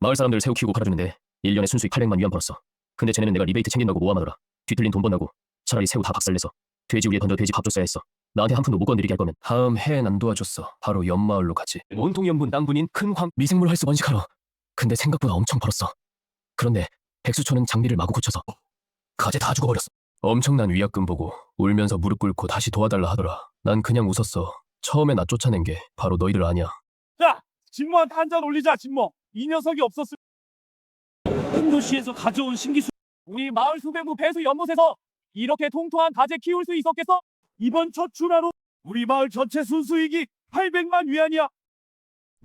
마을 사람들 새우 키우고 팔아주는데 1년에 순수익 800만 위안 벌었어. 근데 쟤네는 내가 리베이트 챙긴다고 모함하더라. 뒤틀린 돈 번다고. 차라리 새우 다 박살내서 돼지 위에 던져 돼지 밥 줬어야 했어. 나한테 한 푼도 못 건드리게 할 거면 다음 해엔 안 도와줬어. 바로 옆마을로 갔지. 온통 염분 땅분인 큰 미생물 활수 번식하러. 근데 생각보다 엄청 벌었어. 그런데 백수촌은 장비를 마구 고쳐서 가재 다 죽어버렸어. 엄청난 위약금 보고 울면서 무릎 꿇고 다시 도와달라 하더라. 난 그냥 웃었어. 처음에 나 쫓아낸 게 바로 너희들 아니야. 자, 진모한테 한 잔 올리자. 진모, 이 녀석이 없었으면 큰 도시에서 가져온 신기술, 우리 마을 수백무 배수 연못에서 이렇게 통통한 가재 키울 수 있었겠어? 이번 첫 출하로 우리 마을 전체 순수익이 800만 위안이야.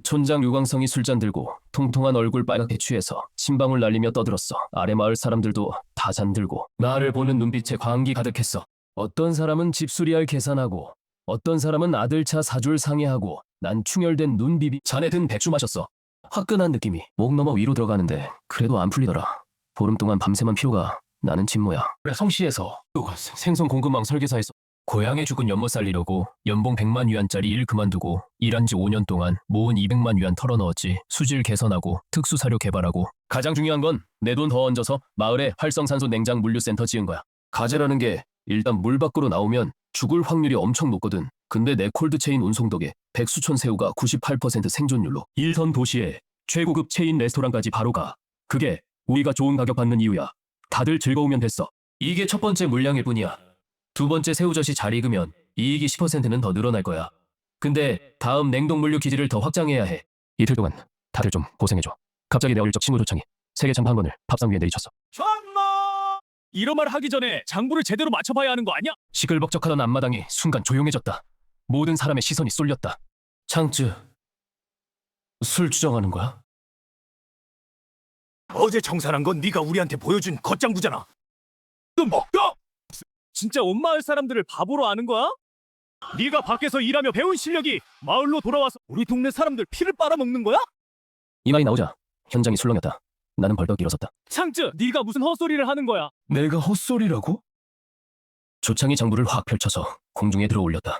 촌장 유광성이 술잔 들고 통통한 얼굴 빨갛게 취해서 침방울 날리며 떠들었어. 아래 마을 사람들도 다 잔들고 나를 보는 눈빛에 광기 가득했어. 어떤 사람은 집수리할 계산하고 어떤 사람은 아들차 사줄 상의하고 난 충혈된 눈 비비 잔에 든 백주 마셨어. 화끈한 느낌이 목 넘어 위로 들어가는데 그래도 안 풀리더라. 보름 동안 밤새만 피로가 나는 진모야. 그래 성시에서 또 생선 공급망 설계사에서 고향에 죽은 연못 살리려고 연봉 100만 위안짜리 일 그만두고 일한 지 5년 동안 모은 200만 위안 털어넣었지. 수질 개선하고 특수사료 개발하고 가장 중요한 건 내 돈 더 얹어서 마을에 활성산소 냉장 물류센터 지은 거야. 가재라는 게 일단 물 밖으로 나오면 죽을 확률이 엄청 높거든. 근데 내 콜드체인 운송 덕에 백수촌 새우가 98% 생존율로 1선 도시에 최고급 체인 레스토랑까지 바로 가. 그게 우리가 좋은 가격 받는 이유야. 다들 즐거우면 됐어. 이게 첫 번째 물량일 뿐이야. 두 번째 새우젓이 잘 익으면 이익이 10%는 더 늘어날 거야. 근데 다음 냉동 물류 기지를 더 확장해야 해. 이틀 동안 다들 좀 고생해줘. 갑자기 내 어릴 적 친구 조창이 세계 장파 한 권을 밥상 위에 내리쳤어. 참나! 이런 말 하기 전에 장부를 제대로 맞춰봐야 하는 거 아니야? 시끌벅적하던 앞마당이 순간 조용해졌다. 모든 사람의 시선이 쏠렸다. 창쯔, 술 주정하는 거야? 어제 정산한 건 네가 우리한테 보여준 겉장부잖아. 먹어! 진짜 온 마을 사람들을 바보로 아는 거야? 네가 밖에서 일하며 배운 실력이 마을로 돌아와서 우리 동네 사람들 피를 빨아먹는 거야? 이 말이 나오자 현장이 술렁였다. 나는 벌떡 일어섰다. 창쯔, 네가 무슨 헛소리를 하는 거야? 내가 헛소리라고? 조창이 장부를 확 펼쳐서 공중에 들어 올렸다.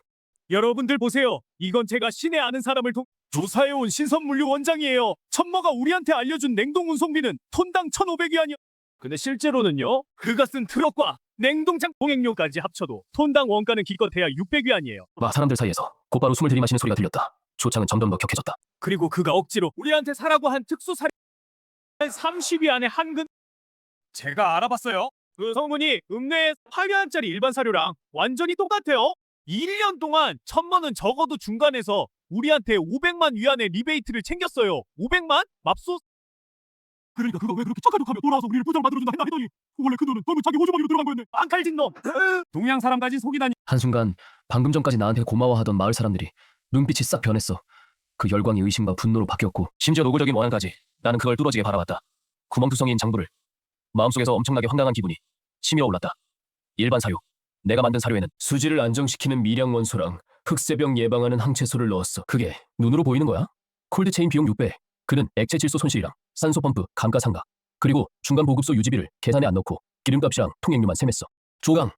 여러분들 보세요. 이건 제가 시내 아는 사람을 조사해온 신선물류 원장이에요. 천모가 우리한테 알려준 냉동 운송비는 톤당 1,500위안이요. 근데 실제로는요, 그가 쓴 트럭과 냉동창 동행료까지 합쳐도 톤당 원가는 기껏해야 600위안이에요. 막 사람들 사이에서 곧바로 숨을 들이마시는 소리가 들렸다. 조창은 점점 더 격해졌다. 그리고 그가 억지로 우리한테 사라고 한 특수사료 30위안의 한근. 제가 알아봤어요. 그 성분이 읍내에 8위안짜리 일반 사료랑 완전히 똑같아요. 1년 동안 천모는 적어도 중간에서 우리한테 500만 위안의 리베이트를 챙겼어요. 500만? 맙소? 그러니까 그거 왜 그렇게 착하게 돌아와서 우리를 부자로 만들어준다 했더니 원래 그 돈은 너무 자기 오주머니로 들어간 거였네. 앙칼진 놈. 동양 사람까지 속이다니. 한순간 방금 전까지 나한테 고마워하던 마을 사람들이 눈빛이 싹 변했어. 그 열광이 의심과 분노로 바뀌었고 심지어 노골적인 원한까지. 나는 그걸 뚫어지게 바라봤다. 구멍투성이인 장부를. 마음속에서 엄청나게 황당한 기분이 치밀어 올랐다. 일반 사료. 내가 만든 사료에는 수질을 안정시키는 미량 원소랑 흑세병 예방하는 항체소를 넣었어. 그게 눈으로 보이는 거야? 콜드체인 비용 6배. 그는 액체 질소 손실이랑 산소 펌프, 감가상각, 그리고 중간 보급소 유지비를 계산에 안 넣고 기름값이랑 통행료만 셈했어. 조강,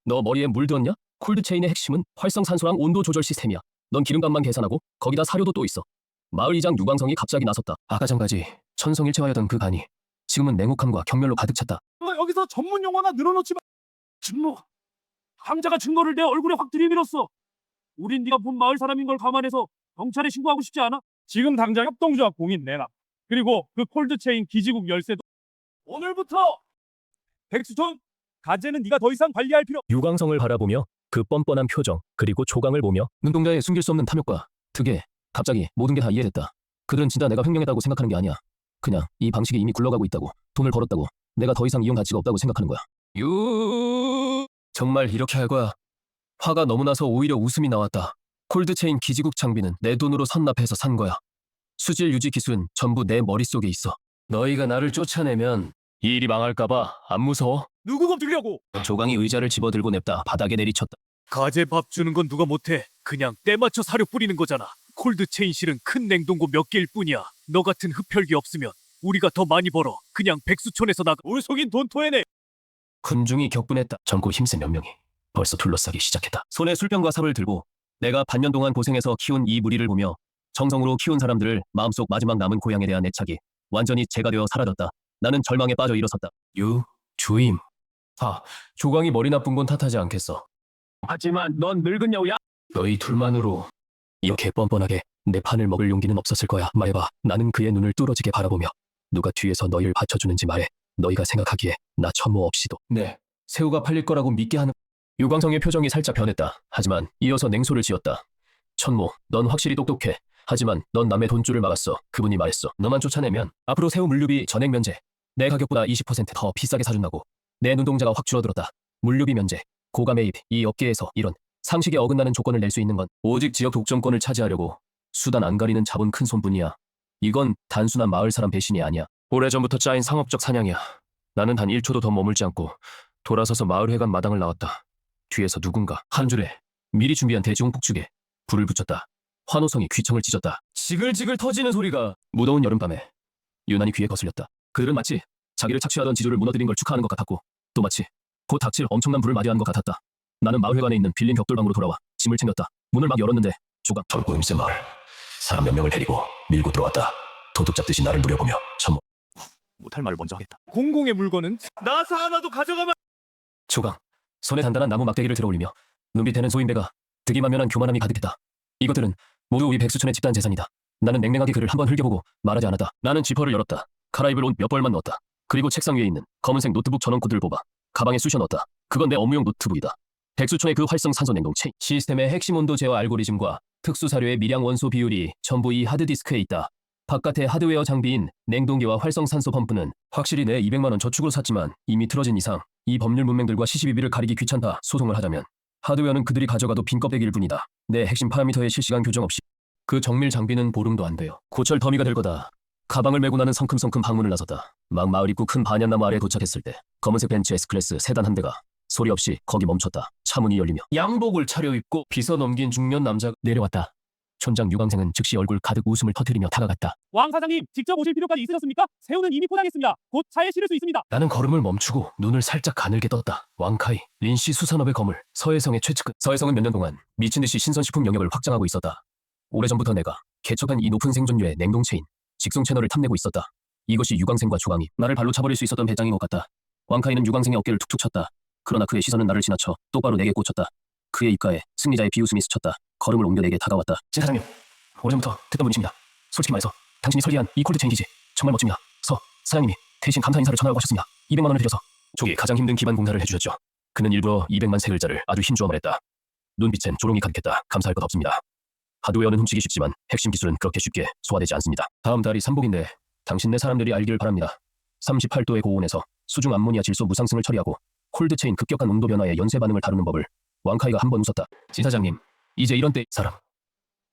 너 머리에 물 들었냐? 콜드체인의 핵심은 활성산소랑 온도 조절 시스템이야. 넌 기름값만 계산하고 거기다 사료도 또 있어. 마을 이장 유광성이 갑자기 나섰다. 아까 전까지 천성일체화였던 그 간이 지금은 냉혹함과 경멸로 가득 찼다. 여기서 전문 용어나 늘어놓지 마. 증거. 강자가 증거를 내 얼굴에 확 들이밀었어. 우린 네가 본 마을 사람인 걸 감안해서 경찰에 신고하고 싶지 않아? 지금 당장 협동조합 공인 내놔. 그리고 그 콜드체인 기지국 열쇠도 오늘부터 백수촌 가재는 네가 더 이상 관리할 필요. 유광성을 바라보며 그 뻔뻔한 표정 그리고 조강을 보며 눈동자에 숨길 수 없는 탐욕과 특에 갑자기 모든 게 다 이해됐다. 그들은 진짜 내가 횡령했다고 생각하는 게 아니야. 그냥 이 방식이 이미 굴러가고 있다고, 돈을 벌었다고, 내가 더 이상 이용 가치가 없다고 생각하는 거야. 정말 이렇게 할 거야. 화가 너무 나서 오히려 웃음이 나왔다. 콜드체인 기지국 장비는 내 돈으로 선납해서 산 거야. 수질 유지 기술은 전부 내 머릿속에 있어. 너희가 나를 쫓아내면 이 일이 망할까봐 안 무서워? 누구 겁들려고? 조강이 의자를 집어들고 냅다 바닥에 내리쳤다. 가재 밥 주는 건 누가 못해. 그냥 때 맞춰 사료 뿌리는 거잖아. 콜드체인 실은 큰 냉동고 몇 개일 뿐이야. 너 같은 흡혈귀 없으면 우리가 더 많이 벌어. 그냥 백수촌에서 나가. 우리 속인 돈 토해내. 군중이 격분했다. 젊고 힘센 몇 명이 벌써 둘러싸기 시작했다. 손에 술병과 삽을 들고 내가 반년 동안 고생해서 키운 이 무리를 보며 정성으로 키운 사람들을 마음속 마지막 남은 고향에 대한 애착이 완전히 재가 되어 사라졌다. 나는 절망에 빠져 일어섰다. 주임. 조강이 머리 나쁜 건 탓하지 않겠어. 하지만 넌 늙은 여우야. 너희 둘만으로 이렇게 뻔뻔하게 내 판을 먹을 용기는 없었을 거야. 말해봐. 나는 그의 눈을 뚫어지게 바라보며 누가 뒤에서 너희를 받쳐주는지 말해. 너희가 생각하기에 나 천모 없이도. 네. 새우가 팔릴 거라고 믿게 하는. 유광성의 표정이 살짝 변했다. 하지만 이어서 냉소를 지었다. 천모, 넌 확실히 똑똑해. 하지만 넌 남의 돈줄을 막았어. 그분이 말했어. 너만 쫓아내면 앞으로 새우 물류비 전액 면제. 내 가격보다 20%더 비싸게 사준다고. 내 눈동자가 확 줄어들었다. 물류비 면제, 고가 매입, 이 업계에서 이런 상식에 어긋나는 조건을 낼 수 있는 건 오직 지역 독점권을 차지하려고 수단 안 가리는 자본 큰 손뿐이야. 이건 단순한 마을 사람 배신이 아니야. 오래전부터 짜인 상업적 사냥이야. 나는 단 1초도 더 머물지 않고 돌아서서 마을회관 마당을 나왔다. 뒤에서 누군가 한 줄에 미리 준비한 대지홍 폭죽에 불을 붙였다. 환호성이 귀청을 찢었다. 지글지글 터지는 소리가 무더운 여름밤에 유난히 귀에 거슬렸다. 그들은 마치 자기를 착취하던 지주를 무너뜨린 걸 축하하는 것 같았고 또 마치 곧 닥칠 엄청난 불을 맞이하는 것 같았다. 나는 마을회관에 있는 빌린 벽돌방으로 돌아와 짐을 챙겼다. 문을 막 열었는데 조각 젊고 힘센 마을 사람 몇 명을 데리고 밀고 들어왔다. 도둑 잡듯이 나를 노려보며 천모. 못할 말을 먼저 하겠다. 공공의 물건은 나사 하나도 가져가면. 조강 손에 단단한 나무 막대기를 들어올리며 눈빛에는 소인배가 득이만면한 교만함이 가득했다. 이것들은 모두 우리 백수촌의 집단 재산이다. 나는 냉랭하게 그를 한번 흘겨보고 말하지 않았다. 나는 지퍼를 열었다. 갈아입을 옷 몇 벌만 넣었다. 그리고 책상 위에 있는 검은색 노트북 전원 코드를 뽑아 가방에 쑤셔 넣었다. 그건 내 업무용 노트북이다. 백수촌의 그 활성 산소 냉동 체인 시스템의 핵심 온도 제어 알고리즘과 특수 사료의 미량 원소 비율이 전부 이 하드디스크에 있다. 바깥의 하드웨어 장비인 냉동기와 활성 산소 펌프는 확실히 내 200만 원 저축으로 샀지만 이미 틀어진 이상 이 법률 문맹들과 시시비비를 가리기 귀찮다. 소송을 하자면 하드웨어는 그들이 가져가도 빈 껍데기일 뿐이다. 내 핵심 파라미터의 실시간 교정 없이 그 정밀 장비는 보름도 안 돼요. 고철 더미가 될 거다. 가방을 메고 나는 성큼성큼 방문을 나섰다. 막 마을 입구 큰 반얀나무 아래에 도착했을 때 검은색 벤츠 S클래스 세단 한 대가 소리 없이 거기 멈췄다. 차 문이 열리며 양복을 차려입고 빗어 넘긴 중년 남자가 내려왔다. 촌장 유광생은 즉시 얼굴 가득 웃음을 터뜨리며 다가갔다. 왕 사장님, 직접 오실 필요까지 있으셨습니까? 새우는 이미 포장했습니다. 곧 차에 실을 수 있습니다. 나는 걸음을 멈추고 눈을 살짝 가늘게 떴다. 왕카이, 린시 수산업의 거물, 서해성의 최측근. 서해성은 몇 년 동안 미친듯이 신선식품 영역을 확장하고 있었다. 오래전부터 내가 개척한 이 높은 생존율의 냉동체인, 직송 채널을 탐내고 있었다. 이것이 유광생과 조광이 나를 발로 차버릴 수 있었던 배짱인 것 같다. 왕카이는 유광생의 어깨를 툭툭 쳤다. 그러나 그의 시선은 나를 지나쳐 똑바로 내게 꽂혔다. 그의 입가에 승리자의 비웃음이 스쳤다. 걸음을 옮겨 내게 다가왔다. 진 사장님, 오래전부터 듣던 분이십니다. 솔직히 말해서 당신이 설계한 이 콜드 체인지지 정말 멋집니다. 사장님이 대신 감사 인사를 전하라고 하셨습니다. 200만 원을 드려서 족이 가장 힘든 기반 공사를 해주셨죠. 그는 일부러 200만 세 글자를 아주 힘주어 말했다. 눈빛엔 조롱이 가득했다. 감사할 것 없습니다. 하드웨어는 훔치기 쉽지만 핵심 기술은 그렇게 쉽게 소화되지 않습니다. 다음 달이 삼복인데 당신네 사람들이 알길 바랍니다. 38도의 고온에서 수중 암모니아 질소 무상승을 처리하고 콜드체인 급격한 온도 변화의 연쇄 반응을 다루는 법을. 왕카이가 한 번 웃었다. 진 사장님, 이제 이런 때 사람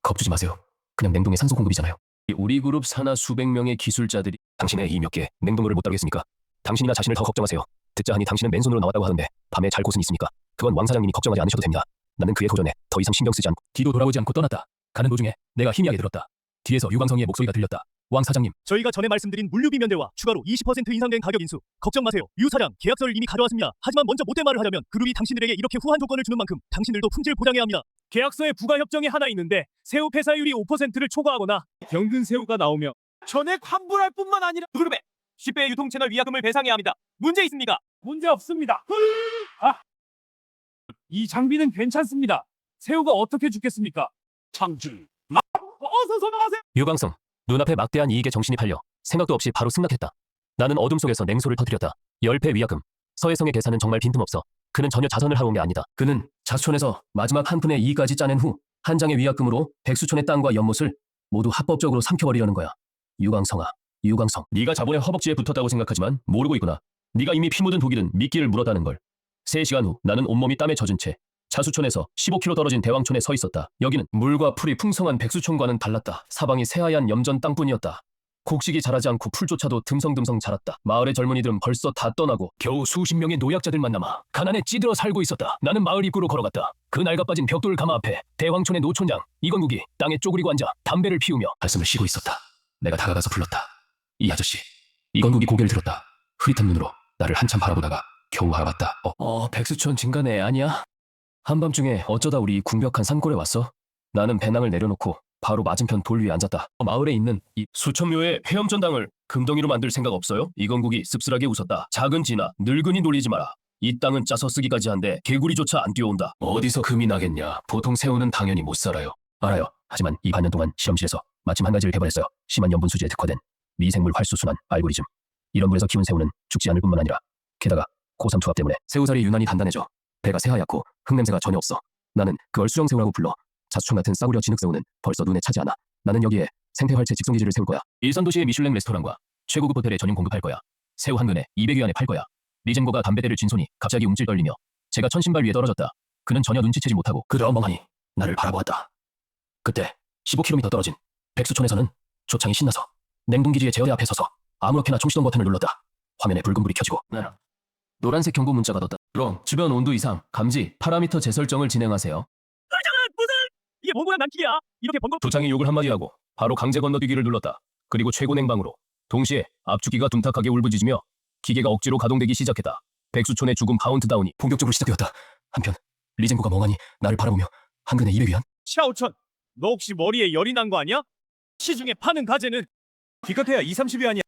겁주지 마세요. 그냥 냉동의 산소 공급이잖아요. 우리 그룹 산하 수백 명의 기술자들이 당신의 이 몇 개 냉동물을 못 다루겠습니까? 당신이나 자신을 더 걱정하세요. 듣자 하니 당신은 맨손으로 나왔다고 하는데 밤에 잘 곳은 있습니까? 그건 왕 사장님이 걱정하지 않으셔도 됩니다. 나는 그의 도전에 더 이상 신경 쓰지 않고 뒤도 돌아보지 않고 떠났다. 가는 도중에 내가 희미하게 들었다. 뒤에서 유광성이의 목소리가 들렸다. 왕 사장님, 저희가 전에 말씀드린 물류비 면제와 추가로 20% 인상된 가격 인수. 걱정 마세요. 유 사장, 계약서를 이미 가져왔습니다. 하지만 먼저 못된 말을 하자면 그룹이 당신들에게 이렇게 후한 조건을 주는 만큼 당신들도 품질 보장해야 합니다. 계약서에 부가 협정이 하나 있는데 새우 폐사율이 5%를 초과하거나 병든 새우가 나오며 전액 환불할 뿐만 아니라 그룹에 10배 유통 채널 위약금을 배상해야 합니다. 문제 있습니까? 문제 없습니다. 이 장비는 괜찮습니다. 새우가 어떻게 죽겠습니까? 장준. 어서 소명하세요. 유광성, 눈앞에 막대한 이익에 정신이 팔려 생각도 없이 바로 승낙했다. 나는 어둠 속에서 냉소를 터뜨렸다. 10배 위약금. 서해성의 계산은 정말 빈틈없어. 그는 전혀 자선을 하러 온 게 아니다. 그는 자수촌에서 마지막 한 푼의 이익까지 짜낸 후 한 장의 위약금으로 백수촌의 땅과 연못을 모두 합법적으로 삼켜버리려는 거야. 유광성아, 유광성. 네가 자본의 허벅지에 붙었다고 생각하지만 모르고 있구나. 네가 이미 피 묻은 독일은 미끼를 물었다는 걸. 3시간 후 나는 온몸이 땀에 젖은 채 자수촌에서 15km 떨어진 대왕촌에 서 있었다. 여기는 물과 풀이 풍성한 백수촌과는 달랐다. 사방이 새하얀 염전 땅뿐이었다. 곡식이 자라지 않고 풀조차도 듬성듬성 자랐다. 마을의 젊은이들은 벌써 다 떠나고 겨우 수십 명의 노약자들만 남아 가난에 찌들어 살고 있었다. 나는 마을 입구로 걸어갔다. 그 낡아빠진 벽돌 가마 앞에 대왕촌의 노촌장 이건국이 땅에 쪼그리고 앉아 담배를 피우며 한숨을 쉬고 있었다. 내가 다가가서 불렀다. 이 아저씨. 이건국이 고개를 들었다. 흐릿한 눈으로 나를 한참 바라보다가 겨우 알아봤다. 백수촌 진가네 아니야? 한밤중에 어쩌다 우리 궁벽한 산골에 왔어? 나는 배낭을 내려놓고 바로 맞은편 돌 위에 앉았다. 마을에 있는 이 수천묘의 회엄전당을 금덩이로 만들 생각 없어요? 이건국이 씁쓸하게 웃었다. 작은 진아, 늙은이 놀리지 마라. 이 땅은 짜서 쓰기까지 한데 개구리조차 안 뛰어온다. 어디서 금이 나겠냐. 보통 새우는 당연히 못 살아요. 알아요. 하지만 이 반년 동안 실험실에서 마침 한 가지를 개발했어요. 심한 염분 수지에 특화된 미생물 활수 순환 알고리즘. 이런 물에서 키운 새우는 죽지 않을 뿐만 아니라 게다가 고삼 투합 때문에 새우살이 유난히 단단해져. 배가 새하얗고 흙냄새가 전혀 없어. 나는 그걸 수정새우라고 불러. 자수청 같은 싸구려 진흙새우는 벌써 눈에 차지 않아. 나는 여기에 생태활체 직송기지를 세울 거야. 일산도시의 미슐랭 레스토랑과 최고급 호텔에 전용 공급할 거야. 새우 한 근에 200위안에 팔 거야. 리젠고가 담배대를 쥔 손이 갑자기 움찔 떨리며 제가 천신발 위에 떨어졌다. 그는 전혀 눈치채지 못하고 그저 멍하니 나를 바라보았다. 그때 15km 떨어진 백수촌에서는 조창이 신나서 냉동기지의 제어대 앞에 서서 아무렇게나 총시동 버튼을 눌렀다. 화면에 붉은 불이 켜지고 노란색 경고 문자가 떴다. 그럼 주변 온도 이상 감지 파라미터 재설정을 진행하세요. 이게 뭔 난기야. 이렇게 번거 조창이 욕을 한마디 하고 바로 강제 건너뛰기를 눌렀다. 그리고 최고 냉방으로 동시에 압축기가 둔탁하게 울부짖으며 기계가 억지로 가동되기 시작했다. 백수촌의 죽음 카운트다운이 본격적으로 시작되었다. 한편 리젠고가 멍하니 나를 바라보며 한 근에 200위안. 샤오천, 너 혹시 머리에 열이 난 거 아니야? 시중에 파는 가재는 기껏해야 2, 30이 아니야.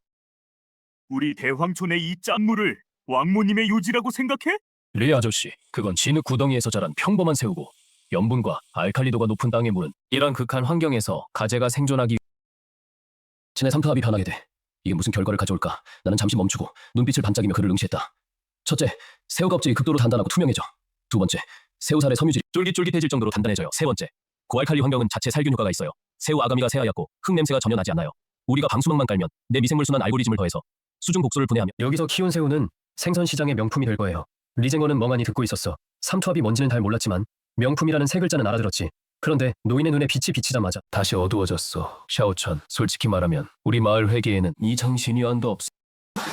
우리 대황촌의 이 짠물을 왕모님의 요지라고 생각해? 리 아저씨, 그건 진흙 구덩이에서 자란 평범한 새우고 염분과 알칼리도가 높은 땅의 물은 이런 극한 환경에서 가재가 생존하기 진의 삼투압이 변하게 돼. 이게 무슨 결과를 가져올까? 나는 잠시 멈추고 눈빛을 반짝이며 그를 응시했다. 첫째, 새우 껍질이 극도로 단단하고 투명해져. 두 번째, 새우살의 섬유질이 쫄깃쫄깃해질 정도로 단단해져요. 세 번째, 고알칼리 환경은 자체 살균 효과가 있어요. 새우 아가미가 새하얗고 흙냄새가 전혀 나지 않아요. 우리가 방수막만 깔면 내 미생물 순환 알고리즘을 더해서 수중 복소를 분해하며 여기서 키운 새우는 생선 시장의 명품이 될 거예요. 리쟁어는 멍하니 듣고 있었어. 삼투압이 뭔지는 잘 몰랐지만 명품이라는 세 글자는 알아들었지. 그런데 노인의 눈에 빛이 비치자마자 다시 어두워졌어. 샤오천, 솔직히 말하면 우리 마을 회계에는 이 장신위안도 없어.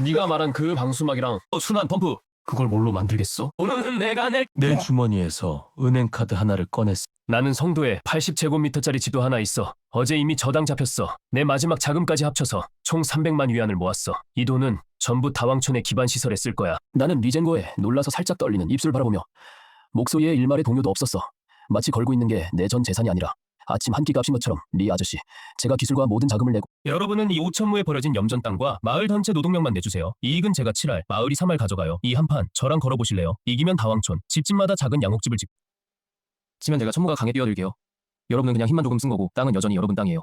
네가 말한 그 방수막이랑 순환 펌프 그걸 뭘로 만들겠어? 오늘은 내가 내 주머니에서 은행카드 하나를 꺼냈어. 나는 성도에 80제곱미터짜리 집도 하나 있어. 어제 이미 저당 잡혔어. 내 마지막 자금까지 합쳐서 총 300만 위안을 모았어. 이 돈은 전부 다왕촌의 기반 시설에 쓸 거야. 나는 리젠고에 놀라서 살짝 떨리는 입술 바라보며 목소리에 일말의 동요도 없었어. 마치 걸고 있는 게 내 전 재산이 아니라 아침 한 끼 값인 것처럼. 리 아저씨, 제가 기술과 모든 자금을 내고 여러분은 이 5천무에 버려진 염전 땅과 마을 전체 노동력만 내주세요. 이익은 제가 7할, 마을이 3할 가져가요. 이 한 판 저랑 걸어보실래요? 이기면 다왕촌 집집마다 작은 양옥집을 지면 제가 천무가 강에 뛰어들게요. 여러분은 그냥 힘만 조금 쓴 거고 땅은 여전히 여러분 땅이에요.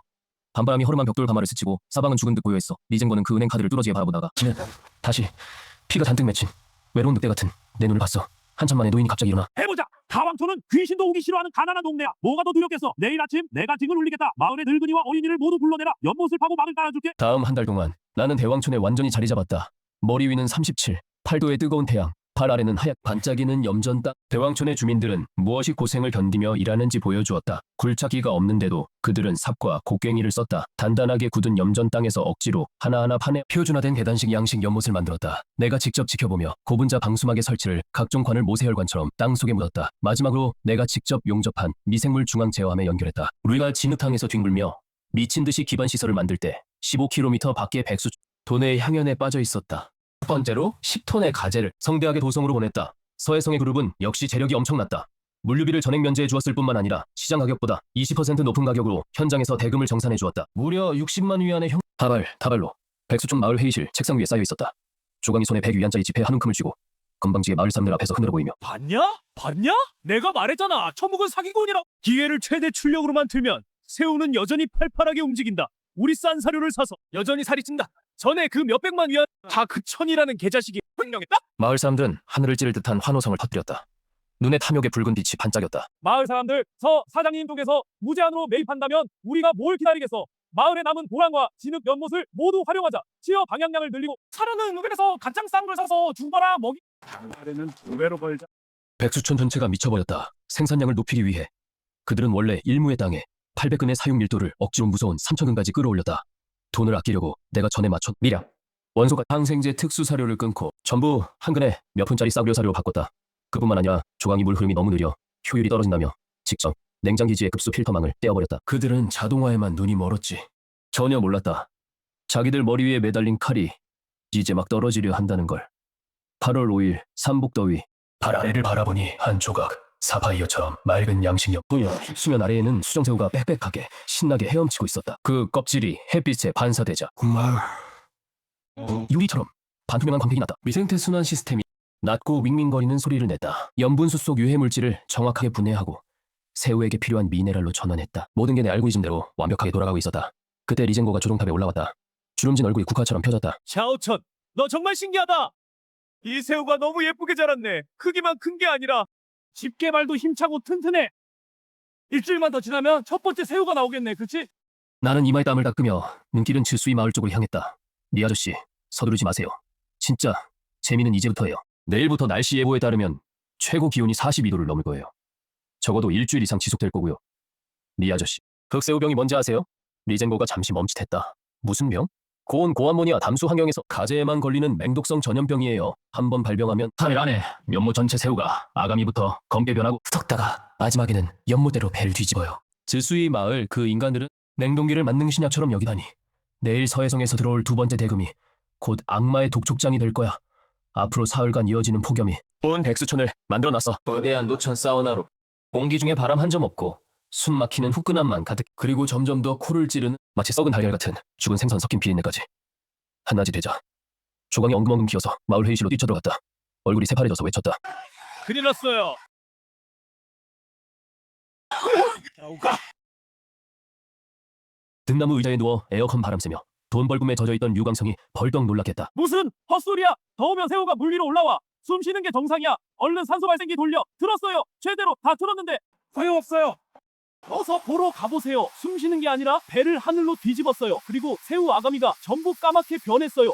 밤바람이 허름한 벽돌 가마를 스치고 사방은 죽은 듯 고요했어. 리젠거는 그 은행 카드를 뚫어지게 바라보다가 다시 피가 잔뜩 맺힌 외로운 늑대 같은 내 눈을 봤어. 한참 만에 노인이 갑자기 일어나 해보자. 다왕촌은 귀신도 오기 싫어하는 가난한 동네야. 뭐가 더 두렵겠어. 내일 아침 내가 징을 울리겠다. 마을의 늙은이와 어린이를 모두 불러내라. 연못을 파고 막을 깔아줄게. 다음 한 달 동안 나는 대왕촌에 완전히 자리 잡았다. 머리 위는 37, 8도의 뜨거운 태양, 발 아래는 하얗 반짝이는 염전 땅. 대왕촌의 주민들은 무엇이 고생을 견디며 일하는지 보여주었다. 굴착기가 없는데도 그들은 삽과 곡괭이를 썼다. 단단하게 굳은 염전 땅에서 억지로 하나하나 파내 표준화된 계단식 양식 연못을 만들었다. 내가 직접 지켜보며 고분자 방수막의 설치를 각종 관을 모세혈관처럼 땅속에 묻었다. 마지막으로 내가 직접 용접한 미생물 중앙 제어함에 연결했다. 우리가 진흙탕에서 뒹굴며 미친 듯이 기반 시설을 만들 때 15km 밖의 백수 돈의 향연에 빠져 있었다. 첫 번째로 10톤의 가재를 성대하게 도성으로 보냈다. 서해성의 그룹은 역시 재력이 엄청났다. 물류비를 전액 면제해 주었을 뿐만 아니라 시장 가격보다 20% 높은 가격으로 현장에서 대금을 정산해 주었다. 무려 60만 위안의 다발로 백수촌 마을 회의실 책상 위에 쌓여 있었다. 조강이 손에 100위안짜리 지폐 한 움큼을 쥐고 건방지게 마을 사람들 앞에서 흔들어 보이며 봤냐? 봤냐? 내가 말했잖아. 천묵은 사기꾼이라. 기회를 최대 출력으로만 틀면 새우는 여전히 팔팔하게 움직인다. 우리 싼 사료를 사서 여전히 살이 찐다. 전에 그 몇백만 위안 다 그 천이라는 개자식이 횡령했다? 마을 사람들은 하늘을 찌를 듯한 환호성을 터뜨렸다. 눈에 탐욕의 붉은 빛이 반짝였다. 마을 사람들, 서 사장님 쪽에서 무제한으로 매입한다면 우리가 뭘 기다리겠어? 마을에 남은 도랑과 진흙 연못을 모두 활용하자. 지어 방향량을 늘리고 사료는 그래서 가장 싼 걸 사서 주바라 먹이. 장날에는 2배로 벌자. 백수촌 전체가 미쳐버렸다. 생산량을 높이기 위해 그들은 원래 일무의 땅에 800근의 사육 밀도를 억지로 무서운 3,000근까지 끌어올렸다. 돈을 아끼려고 내가 전에 맞췄 미량 원소가 항생제 특수 사료를 끊고 전부 한 근에 몇 푼짜리 싸구려 사료로 바꿨다. 그뿐만 아니라 조강이 물 흐름이 너무 느려 효율이 떨어진다며 직접 냉장기지의 급수 필터망을 떼어버렸다. 그들은 자동화에만 눈이 멀었지. 전혀 몰랐다. 자기들 머리 위에 매달린 칼이 이제 막 떨어지려 한다는 걸. 8월 5일 삼복더위. 발 아래를 바라보니 한 조각 사파이어처럼 맑은 양식엽 수면 아래에는 수정새우가 빽빽하게 신나게 헤엄치고 있었다. 그 껍질이 햇빛에 반사되자 유리처럼 반투명한 광택이 났다. 미생태 순환 시스템이 낮고 윙윙거리는 소리를 냈다. 염분수 속 유해 물질을 정확하게 분해하고 새우에게 필요한 미네랄로 전환했다. 모든 게 내 알고리즘대로 완벽하게 돌아가고 있었다. 그때 리젠고가 조종탑에 올라왔다. 주름진 얼굴이 국화처럼 펴졌다. 샤오천, 너 정말 신기하다. 이 새우가 너무 예쁘게 자랐네. 크기만 큰 게 아니라 집게발도 힘차고 튼튼해. 일주일만 더 지나면 첫 번째 새우가 나오겠네, 그치? 나는 이마에 땀을 닦으며 눈길은 즈수이 마을 쪽으로 향했다. 리 아저씨, 서두르지 마세요. 진짜 재미는 이제부터예요. 내일부터 날씨 예보에 따르면 최고 기온이 42도를 넘을 거예요. 적어도 일주일 이상 지속될 거고요. 리 아저씨, 흑새우병이 뭔지 아세요? 리젠고가 잠시 멈칫했다. 무슨 병? 고온 고암모니아 담수 환경에서 가재에만 걸리는 맹독성 전염병이에요. 한번 발병하면 3일 안에 연못 전체 새우가 아가미부터 검게 변하고 썩다가 마지막에는 연못대로 배를 뒤집어요. 즈수이 마을 그 인간들은 냉동기를 만능 신약처럼 여기다니. 내일 서해성에서 들어올 두 번째 대금이 곧 악마의 독촉장이 될 거야. 앞으로 사흘간 이어지는 폭염이 온 백수촌을 만들어놨어. 거대한 노천 사우나로 공기 중에 바람 한 점 없고 숨 막히는 후끈함만 가득. 그리고 점점 더 코를 찌르는 마치 썩은 달걀 같은 죽은 생선 섞인 비린내까지. 한낮이 되자 조광이 엉금엉금 기어서 마을 회의실로 뛰쳐들어갔다. 얼굴이 새파래져서 외쳤다. 큰일 났어요. 등나무 의자에 누워 에어컨 바람 쐬며 돈 벌금에 젖어있던 류광성이 벌떡 놀랐겠다. 무슨 헛소리야. 더우면 새우가 물 위로 올라와. 숨 쉬는 게 정상이야. 얼른 산소 발생기 돌려. 틀었어요. 최대로 다 틀었는데 소용없어요. 어서 보러 가보세요. 숨 쉬는 게 아니라 배를 하늘로 뒤집었어요. 그리고 새우 아가미가 전부 까맣게 변했어요.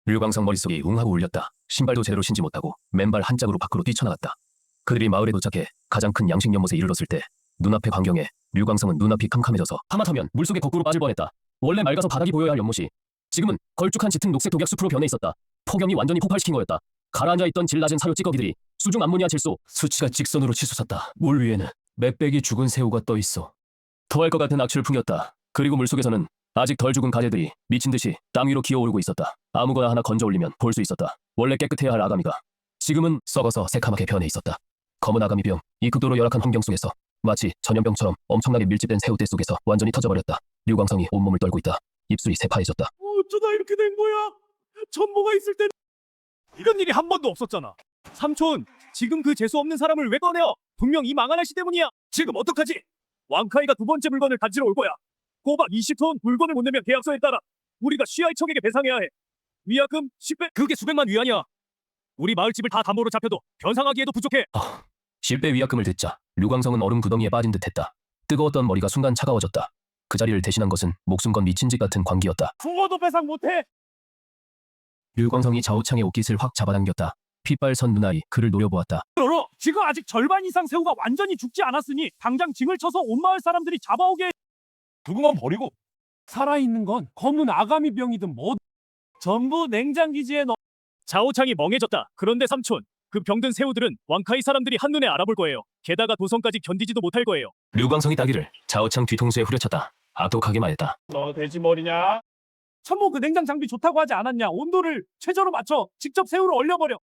류광성 머릿속이 웅하고 울렸다. 신발도 제대로 신지 못하고 맨발 한 짝으로 밖으로 뛰쳐나갔다. 그들이 마을에 도착해 가장 큰 양식 연못에 이르렀을 때 눈앞의 광경에 류광성은 눈앞이 캄캄해져서 하마터면 물속에 거꾸로 빠질 뻔했다. 원래 맑아서 바닥이 보여야 할 연못이 지금은 걸쭉한 짙은 녹색 독약 숲으로 변해 있었다. 폭염이 완전히 폭발시킨 거였다. 가라앉아 있던 질 낮은 사료 찌꺼기들이 수중 암모니아 질소 수치가 직선으로 치솟았다. 물 위에는 몇백이 죽은 새우가 떠 있어. 토할 것 같은 악취를 풍겼다. 그리고 물속에서는 아직 덜 죽은 가재들이 미친 듯이 땅 위로 기어오르고 있었다. 아무거나 하나 건져 올리면 볼 수 있었다. 원래 깨끗해야 할 아가미가 지금은 썩어서 새카맣게 변해 있었다. 검은 아가미병, 이 극도로 열악한 환경 속에서 마치 전염병처럼 엄청나게 밀집된 새우떼 속에서 완전히 터져버렸다. 류광성이 온몸을 떨고 있다. 입술이 새파해졌다. 어쩌다 이렇게 된 거야? 전모가 있을 땐 이런 일이 한 번도 없었잖아. 삼촌, 지금 그 재수 없는 사람을 왜 꺼내요? 분명 이 망할 아저씨 때문이야. 지금 어떡하지? 왕카이가 두 번째 물건을 가지러 올 거야. 꼬박 20톤 물건을 못 내면 계약서에 따라 우리가 시아이 척에게 배상해야 해. 위약금 10배, 그게 수백만 위안이야. 우리 마을 집을 다 담보로 잡혀도 변상하기에도 부족해. 실배 위약금을 듣자 류광성은 얼음 구덩이에 빠진 듯했다. 뜨거웠던 머리가 순간 차가워졌다. 그 자리를 대신한 것은 목숨 건 미친 짓 같은 광기였다. 죽어도 배상 못해. 류광성이 좌우창의 옷깃을 확 잡아당겼다. 핏발선 눈알이 그를 노려보았다. 너로 지금 아직 절반 이상 새우가 완전히 죽지 않았으니 당장 징을 쳐서 온 마을 사람들이 잡아오게. 죽은 건 버리고 살아있는 건 검은 아가미병이든 뭐 전부 냉장기지에 넣어. 자오창이 멍해졌다. 그런데 삼촌, 그 병든 새우들은 왕카이 사람들이 한눈에 알아볼 거예요. 게다가 도성까지 견디지도 못할 거예요. 류광성이 따기를 좌우창 뒤통수에 후려쳤다. 악독하게 말했다. 너 돼지머리냐? 참모 그 냉장 장비 좋다고 하지 않았냐? 온도를 최저로 맞춰 직접 새우를 얼려버려.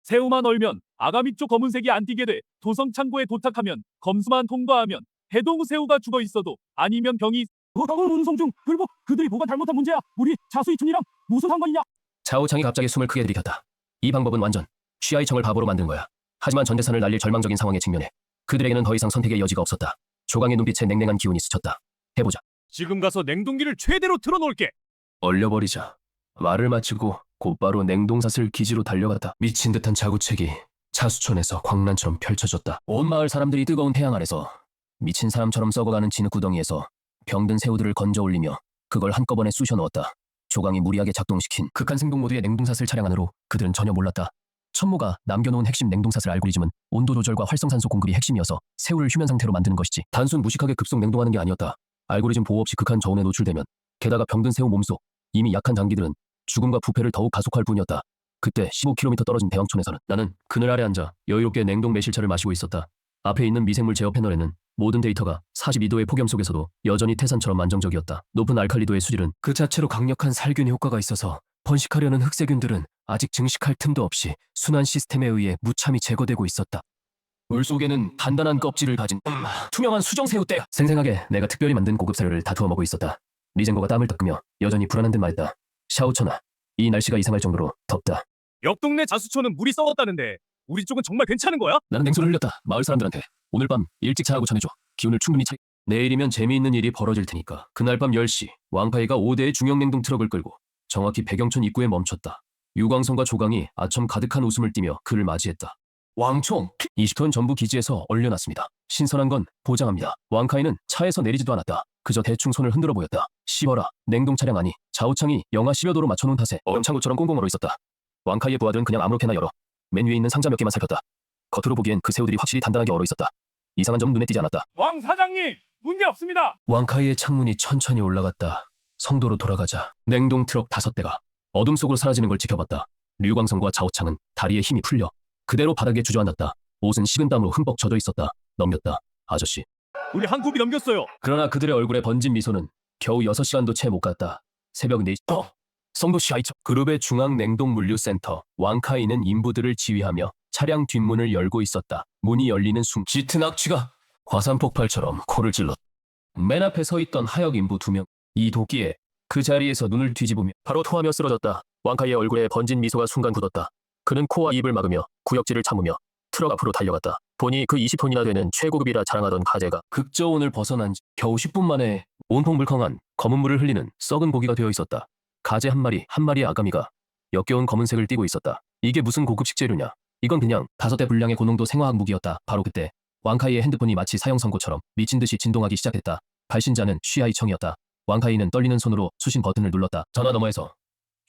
새우만 얼면 아가미 쪽 검은색이 안 띄게 돼. 도성 창고에 도착하면 검수만 통과하면 해동 새우가 죽어 있어도 아니면 병이 운송 중 불법 그들이 뭐가 잘못한 문제야. 우리 자수이춘이랑 무슨 상관이냐? 좌우창이 갑자기 숨을 크게 들이켰다. 이 방법은 완전 시아이청을 바보로 만든 거야. 하지만 전 재산을 날릴 절망적인 상황에 직면해 그들에게는 더 이상 선택의 여지가 없었다. 조강의 눈빛에 냉랭한 기운이 스쳤다. 해보자. 지금 가서 냉동기를 최대로 틀어놓을게. 얼려버리자. 말을 마치고 곧바로 냉동사슬 기지로 달려갔다. 미친 듯한 자구책이 차수촌에서 광란처럼 펼쳐졌다. 온 마을 사람들이 뜨거운 태양 아래서 미친 사람처럼 썩어가는 진흙 구덩이에서 병든 새우들을 건져 올리며 그걸 한꺼번에 쑤셔 넣었다. 조강이 무리하게 작동시킨 극한 생동 모드의 냉동사슬 차량 안으로 그들은 전혀 몰랐다. 천모가 남겨놓은 핵심 냉동사슬 알고리즘은 온도 조절과 활성산소 공급이 핵심이어서 새우를 휴면 상태로 만드는 것이지 단순 무식하게 급속 냉동하는 게 아니었다. 알고리즘 보호 없이 극한 저온에 노출되면 게다가 병든 새우 몸속 이미 약한 장기들은 죽음과 부패를 더욱 가속화할 뿐이었다. 그때 15km 떨어진 대왕촌에서는 나는 그늘 아래 앉아 여유롭게 냉동 매실차를 마시고 있었다. 앞에 있는 미생물 제어 패널에는 모든 데이터가 42도의 폭염 속에서도 여전히 태산처럼 안정적이었다. 높은 알칼리도의 수질은 그 자체로 강력한 살균 효과가 있어서 번식하려는 흑세균들은 아직 증식할 틈도 없이 순환 시스템에 의해 무참히 제거되고 있었다. 물속에는 단단한 껍질을 가진 투명한 수정새우떼. 생생하게 내가 특별히 만든 고급 사료를 다투어 먹고 있었다. 리젠고가 땀을 닦으며 여전히 불안한 듯 말했다. 샤오천아, 이 날씨가 이상할 정도로 덥다. 옆 동네 자수초는 물이 썩었다는데 우리 쪽은 정말 괜찮은 거야? 나는 냉소를 흘렸다. 마을 사람들한테. 오늘 밤 일찍 자라고 전해줘. 기운을 충분히 차. 내일이면 재미있는 일이 벌어질 테니까. 그날 밤 10시 왕카이가 5대의 중형 냉동 트럭을 끌고 정확히 백영촌 입구에 멈췄다. 유광성과 조강이 아첨 가득한 웃음을 띠며 그를 맞이했다. 왕총! 20톤 전부 기지에서 얼려놨습니다. 신선한 건 보장합니다. 왕카이는 차에서 내리지도 않았다. 그저 대충 손을 흔들어 보였다. 씹어라. 냉동 차량 아니. 좌우창이 영하 10여 도로 맞춰놓은 탓에 얼음창고처럼 꽁꽁 얼어 있었다. 왕카이의 부하들은 그냥 아무렇게나 열어 맨 위에 있는 상자 몇 개만 살폈다. 겉으로 보기엔 그 새우들이 확실히 단단하게 얼어 있었다. 이상한 점은 눈에 띄지 않았다. 왕 사장님, 문제 없습니다. 왕카이의 창문이 천천히 올라갔다. 성도로 돌아가자 냉동 트럭 5대가 어둠 속으로 사라지는 걸 지켜봤다. 류광성과 자오창은 다리에 힘이 풀려 그대로 바닥에 주저앉았다. 옷은 식은 땀으로 흠뻑 젖어 있었다. 넘겼다. 아저씨. 우리 한 굽이 넘겼어요. 그러나 그들의 얼굴에 번진 미소는 겨우 6시간도 채 못 갔다. 새벽 4시. 성도시 아이처 그룹의 중앙냉동물류센터. 왕카이는 인부들을 지휘하며 차량 뒷문을 열고 있었다. 문이 열리는 순간 짙은 악취가 화산 폭발처럼 코를 찔렀다. 맨 앞에 서 있던 하역 인부 2명. 이 도끼에 그 자리에서 눈을 뒤집으며 바로 토하며 쓰러졌다. 왕카이의 얼굴에 번진 미소가 순간 굳었다. 그는 코와 입을 막으며 구역질을 참으며 트럭 앞으로 달려갔다. 보니 그 20톤이나 되는 최고급이라 자랑하던 가재가 극저온을 벗어난 지 겨우 10분 만에 온통 물컹한 검은 물을 흘리는 썩은 고기가 되어 있었다. 가재 한 마리의 아가미가 역겨운 검은색을 띠고 있었다. 이게 무슨 고급 식재료냐. 이건 그냥 5대 분량의 고농도 생화학 무기였다. 바로 그때 왕카이의 핸드폰이 마치 사형 선고처럼 미친 듯이 진동하기 시작했다. 발신자는 쉬아이청이었다. 왕카이는 떨리는 손으로 수신 버튼을 눌렀다. 전화 너머에서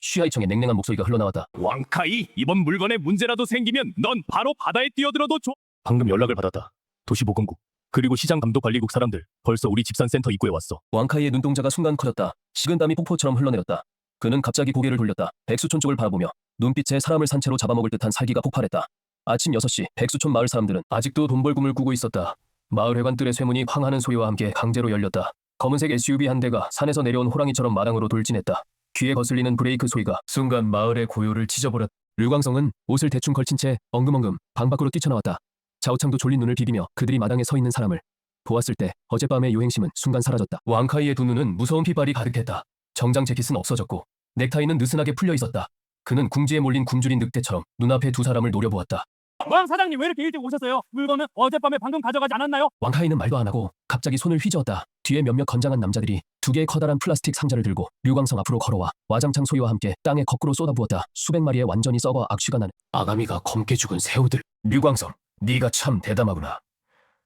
쉬아이청의 냉랭한 목소리가 흘러나왔다. 왕카이, 이번 물건에 문제라도 생기면 넌 바로 바다에 뛰어들어도 좋. 방금 연락을 받았다. 도시보건국 그리고 시장감독관리국 사람들 벌써 우리 집산센터 입구에 왔어. 왕카이의 눈동자가 순간 커졌다. 식은땀이 폭포처럼 흘러내렸다. 그는 갑자기 고개를 돌렸다. 백수촌 쪽을 바라보며 눈빛에 사람을 산채로 잡아먹을 듯한 살기가 폭발했다. 아침 6시 백수촌 마을 사람들은 아직도 돈벌금을 꾸고 있었다. 마을 회관뜰의 쇠문이 쾅하는 소리와 함께 강제로 열렸다. 검은색 SUV 한 대가 산에서 내려온 호랑이처럼 마당으로 돌진했다. 귀에 거슬리는 브레이크 소리가 순간 마을의 고요를 찢어버렸다. 류광성은 옷을 대충 걸친 채 엉금엉금 방 밖으로 뛰쳐나왔다. 자오창도 졸린 눈을 비비며 그들이 마당에 서 있는 사람을 보았을 때 어젯밤의 요행심은 순간 사라졌다. 왕카이의 두 눈은 무서운 핏발이 가득했다. 정장 재킷은 없어졌고 넥타이는 느슨하게 풀려 있었다. 그는 궁지에 몰린 굶주린 늑대처럼 눈앞에 두 사람을 노려보았다. 왕 사장님, 왜 이렇게 일찍 오셨어요? 물건은 어젯밤에 방금 가져가지 않았나요? 왕카이는 말도 안 하고 갑자기 손을 휘저었다. 뒤에 몇몇 건장한 남자들이 2개의 커다란 플라스틱 상자를 들고 류광성 앞으로 걸어와 와장창 소리와 함께 땅에 거꾸로 쏟아부었다. 수백 마리의 완전히 썩어 악취가 나는 아가미가 검게 죽은 새우들. 류광성, 네가 참 대담하구나.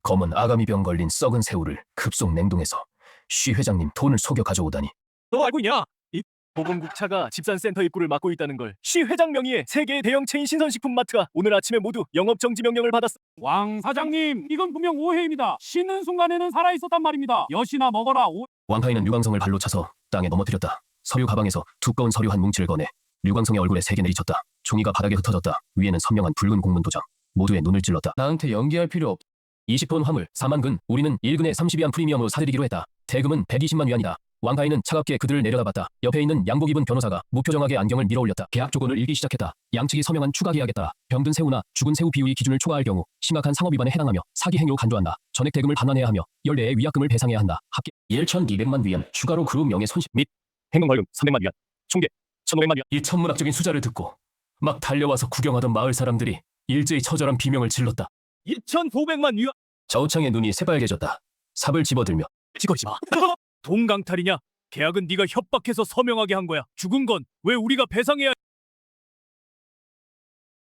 검은 아가미병 걸린 썩은 새우를 급속 냉동해서 쉬 회장님 돈을 속여 가져오다니. 너 알고 있냐? 이 보건국차가 집산센터 입구를 막고 있다는 걸. 쉬 회장 명의의 세계의 대형 체인 신선식품 마트가 오늘 아침에 모두 영업 정지 명령을 받았어. 왕 사장님, 이건 분명 오해입니다. 쉬는 순간에는 살아있었단 말입니다. 엿이나 먹어라. 왕카이는 류광성을 발로 차서 땅에 넘어뜨렸다. 서류 가방에서 두꺼운 서류 한 뭉치를 꺼내 류광성의 얼굴에 세게 내리쳤다. 종이가 바닥에 흩어졌다. 위에는 선명한 붉은 공문 도장. 모두의 눈을 찔렀다. 나한테 연기할 필요 없. 20톤 화물 4만 근. 우리는 1근에 32안 프리미엄으로 사드리기로 했다. 대금은 120만 위안이다. 왕카이는 차갑게 그들을 내려다봤다. 옆에 있는 양복 입은 변호사가 무표정하게 안경을 밀어올렸다. 계약 조건을 읽기 시작했다. 양측이 서명한 추가 계약에 따라 병든 새우나 죽은 새우 비율이 기준을 초과할 경우 심각한 상업 위반에 해당하며 사기 행위로 간주한다. 전액 대금을 반환해야 하며 14의 위약금을 배상해야 한다. 합계 1,200만 위안. 추가로 그룹 명예 손실 및 행동벌금 300만 위안. 총계 1,500만 위안. 이 천문학적인 숫자를 듣고 막 달려와서 구경하던 마을 사람들이 일제히 처절한 비명을 질렀다. 2,900만 위안. 자오창의 눈이 새빨개졌다. 삽을 집어들며 찍어지 마. 돈 강탈이냐? 계약은 네가 협박해서 서명하게 한 거야. 죽은 건 왜 우리가 배상해야?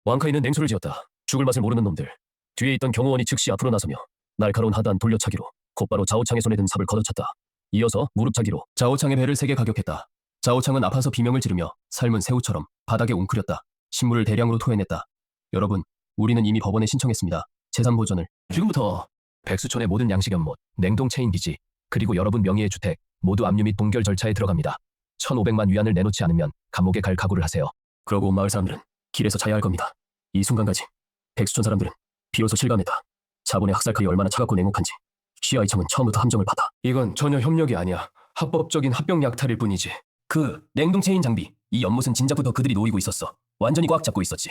왕카이는 냉소를 지었다. 죽을 맛을 모르는 놈들. 뒤에 있던 경호원이 즉시 앞으로 나서며 날카로운 하단 돌려차기로 곧바로 자오창의 손에 든 삽을 걷어찼다. 이어서 무릎차기로 자오창의 배를 세게 가격했다. 자오창은 아파서 비명을 지르며 삶은 새우처럼 바닥에 웅크렸다. 신물을 대량으로 토해냈다. 여러분, 우리는 이미 법원에 신청했습니다. 재산 보전을. 지금부터 백수촌의 모든 양식 연못, 냉동 체인 기지, 그리고 여러분 명의의 주택 모두 압류 및 동결 절차에 들어갑니다. 1,500만 위안을 내놓지 않으면 감옥에 갈 각오를 하세요. 그러고 마을 사람들은 길에서 자야 할 겁니다. 이 순간까지 백수촌 사람들은 비로소 실감했다. 자본의 학살칼이 얼마나 차갑고 냉혹한지. 시아이청은 처음부터 함정을 받아. 이건 전혀 협력이 아니야. 합법적인 합병 약탈일 뿐이지. 그 냉동 체인 장비, 이 연못은 진작부터 그들이 노리고 있었어. 완전히 꽉 잡고 있었지.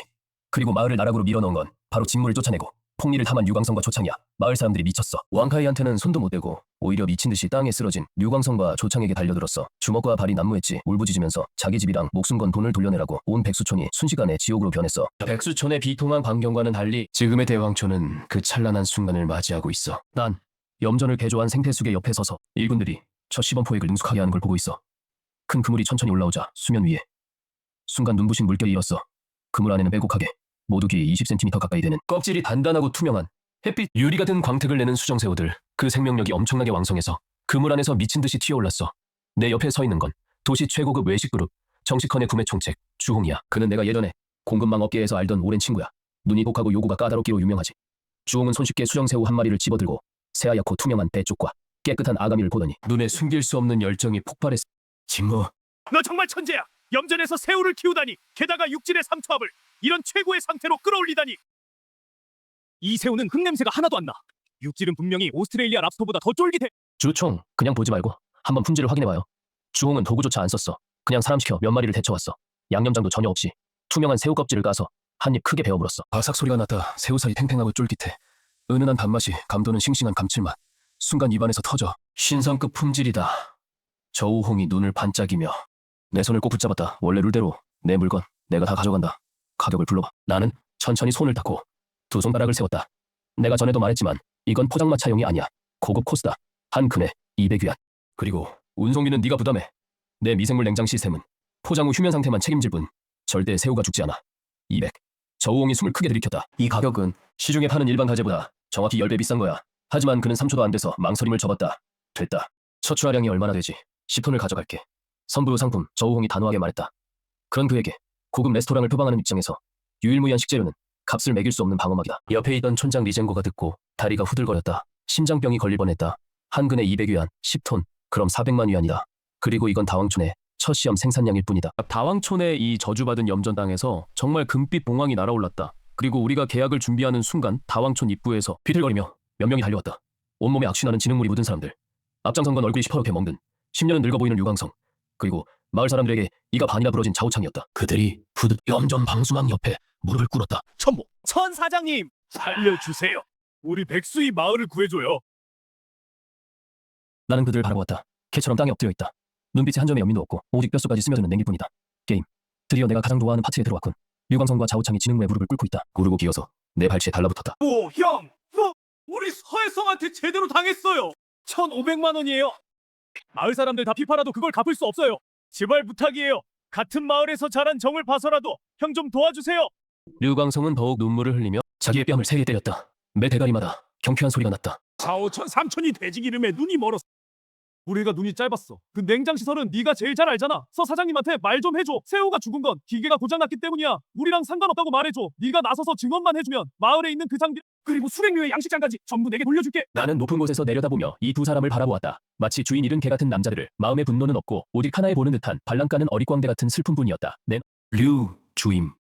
그리고 마을을 나락으로 밀어넣은 건 바로 직무를 쫓아내고 폭리를 탐한 류광성과 조창이야. 마을 사람들이 미쳤어. 왕카이한테는 손도 못 대고 오히려 미친 듯이 땅에 쓰러진 류광성과 조창에게 달려들었어. 주먹과 발이 난무했지. 울부짖으면서 자기 집이랑 목숨 건 돈을 돌려내라고 온 백수촌이 순식간에 지옥으로 변했어. 백수촌의 비통한 광경과는 달리 지금의 대왕촌은 그 찬란한 순간을 맞이하고 있어. 난 염전을 개조한 생태수계 옆에 서서 일꾼들이 첫 시범 포획을 능숙하게 하는 걸 보고 있어. 큰 그물이 천천히 올라오자 수면 위에 순간 눈부신 물결이 일었어. 그물 안에는 빼곡하게 모두 길이 20cm 가까이 되는 껍질이 단단하고 투명한 햇빛 유리 같은 광택을 내는 수정새우들. 그 생명력이 엄청나게 왕성해서 그물 안에서 미친 듯이 튀어올랐어. 내 옆에 서 있는 건 도시 최고급 외식 그룹 정식헌의 구매 총책 주홍이야. 그는 내가 예전에 공급망 업계에서 알던 오랜 친구야. 눈이 독하고 요구가 까다롭기로 유명하지. 주홍은 손쉽게 수정새우 한 마리를 집어들고 새하얗고 투명한 배 쪽과 깨끗한 아가미를 보더니 눈에 숨길 수 없는 열정이 폭발했어. 진무, 너 정말 천재야. 염전에서 새우를 키우다니. 게다가 육질의 삼투압을 이런 최고의 상태로 끌어올리다니. 이 새우는 흙냄새가 하나도 안 나. 육질은 분명히 오스트레일리아 랍스터보다 더 쫄깃해. 주총, 그냥 보지 말고 한번 품질을 확인해봐요. 주홍은 도구조차 안 썼어. 그냥 사람 시켜 몇 마리를 데쳐왔어. 양념장도 전혀 없이 투명한 새우 껍질을 까서 한 입 크게 베어물었어. 바삭 소리가 났다. 새우살이 팽팽하고 쫄깃해. 은은한 단맛이 감도는 싱싱한 감칠맛. 순간 입안에서 터져. 신성급 품질이다. 저우홍이 눈을 반짝이며 내 손을 꼭 붙잡았다. 원래 룰대로 내 물건 내가 다 가져간다. 가격을 불러봐. 나는 천천히 손을 닦고 두 손가락을 세웠다. 내가 전에도 말했지만 이건 포장마차용이 아니야. 고급 코스다. 한 큰에 200위안. 그리고 운송비는 네가 부담해. 내 미생물 냉장 시스템은 포장 후 휴면 상태만 책임질 뿐 절대 새우가 죽지 않아. 200. 저우홍이 숨을 크게 들이켰다. 이 가격은 시중에 파는 일반 가재보다 정확히 10배 비싼 거야. 하지만 그는 3초도 안 돼서 망설임을 접었다. 됐다. 첫 출하량이 얼마나 되지? 10톤을 가져갈게. 선부 상품 저우홍이 단호하게 말했다. 그런 그에게 고급 레스토랑을 표방하는 입장에서 유일무이한 식재료는 값을 매길 수 없는 방어막이다. 옆에 있던 촌장 리젠고가 듣고 다리가 후들거렸다. 심장병이 걸릴 뻔했다. 한 근에 200위안, 10톤, 그럼 400만 위안이다. 그리고 이건 다왕촌의 첫 시험 생산량일 뿐이다. 다왕촌의 이 저주받은 염전 땅에서 정말 금빛 봉황이 날아올랐다. 그리고 우리가 계약을 준비하는 순간 다왕촌 입구에서 비틀거리며 몇 명이 달려왔다. 온몸에 악취나는 진흙물이 묻은 사람들. 앞장선 건 얼굴이 시퍼렇게 멍든 10년은 늙어 보이는 류광성. 그리고 마을 사람들에게 이가 반이나 부러진 좌우창이었다. 그들이 부득 염전 방수망 옆에 무릎을 꿇었다. 천모, 천 사장님 살려주세요. 우리 백수이 마을을 구해줘요. 나는 그들을 바라보았다. 개처럼 땅에 엎드려 있다. 눈빛에 한 점의 연민도 없고 오직 뼛속까지 스며드는 냉기뿐이다. 게임. 드디어 내가 가장 좋아하는 파트에 들어왔군. 류광성과 좌우창이 진흙물에 무릎을 꿇고 있다. 구르고 기어서 내 발치에 달라붙었다. 오, 형! 너 우리 서해성한테 제대로 당했어요. 1,500만 원이에요. 마을 사람들 다 피파라도 그걸 갚을 수 없어요. 제발 부탁이에요. 같은 마을에서 자란 정을 봐서라도 형 좀 도와주세요. 류광성은 더욱 눈물을 흘리며 자기의 뺨을 세게 때렸다. 매 대가리마다 경쾌한 소리가 났다. 4,5천, 3천이 돼지 기름에 눈이 멀었어. 우리가 눈이 짧았어. 그 냉장 시설은 네가 제일 잘 알잖아. 서 사장님한테 말 좀 해줘. 새우가 죽은 건 기계가 고장났기 때문이야. 우리랑 상관없다고 말해줘. 네가 나서서 증언만 해주면 마을에 있는 그 장비 그리고 수백류의 양식장까지 전부 내게 돌려줄게. 나는 높은 곳에서 내려다보며 이 두 사람을 바라보았다. 마치 주인 잃은 개 같은 남자들을. 마음의 분노는 없고 오직 하나에 보는 듯한 발랑까는 어릿광대 같은 슬픔뿐이었다. 류 주임,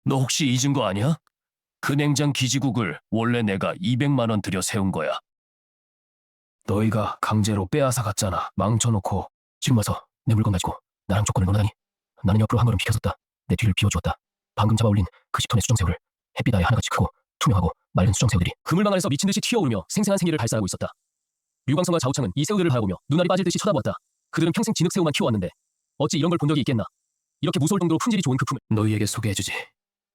너 혹시 잊은 거 아니야? 그 냉장 기지국을 원래 내가 200만 원 들여 세운 거야. 너희가 강제로 빼앗아 갔잖아. 망쳐놓고 지금 와서 내 물건 가지고 나랑 조건을 논하다니. 나는 옆으로 한 걸음 비켜섰다. 내 뒤를 비워주었다. 방금 잡아 올린 그 10톤의 수정새우를 햇빛 아래 하나같이 크고 투명하고 맑은 수정새우들이 그물망 안에서 미친 듯이 튀어오르며 생생한 생기를 발산하고 있었다. 류광성과 좌우창은 이 새우들을 바라보며 눈알이 빠질 듯이 쳐다보았다. 그들은 평생 진흙새우만 키워왔는데 어찌 이런 걸 본 적이 있겠나. 이렇게 무서울 정도로 품질이 좋은 그 품을 너희에게 소개해주지.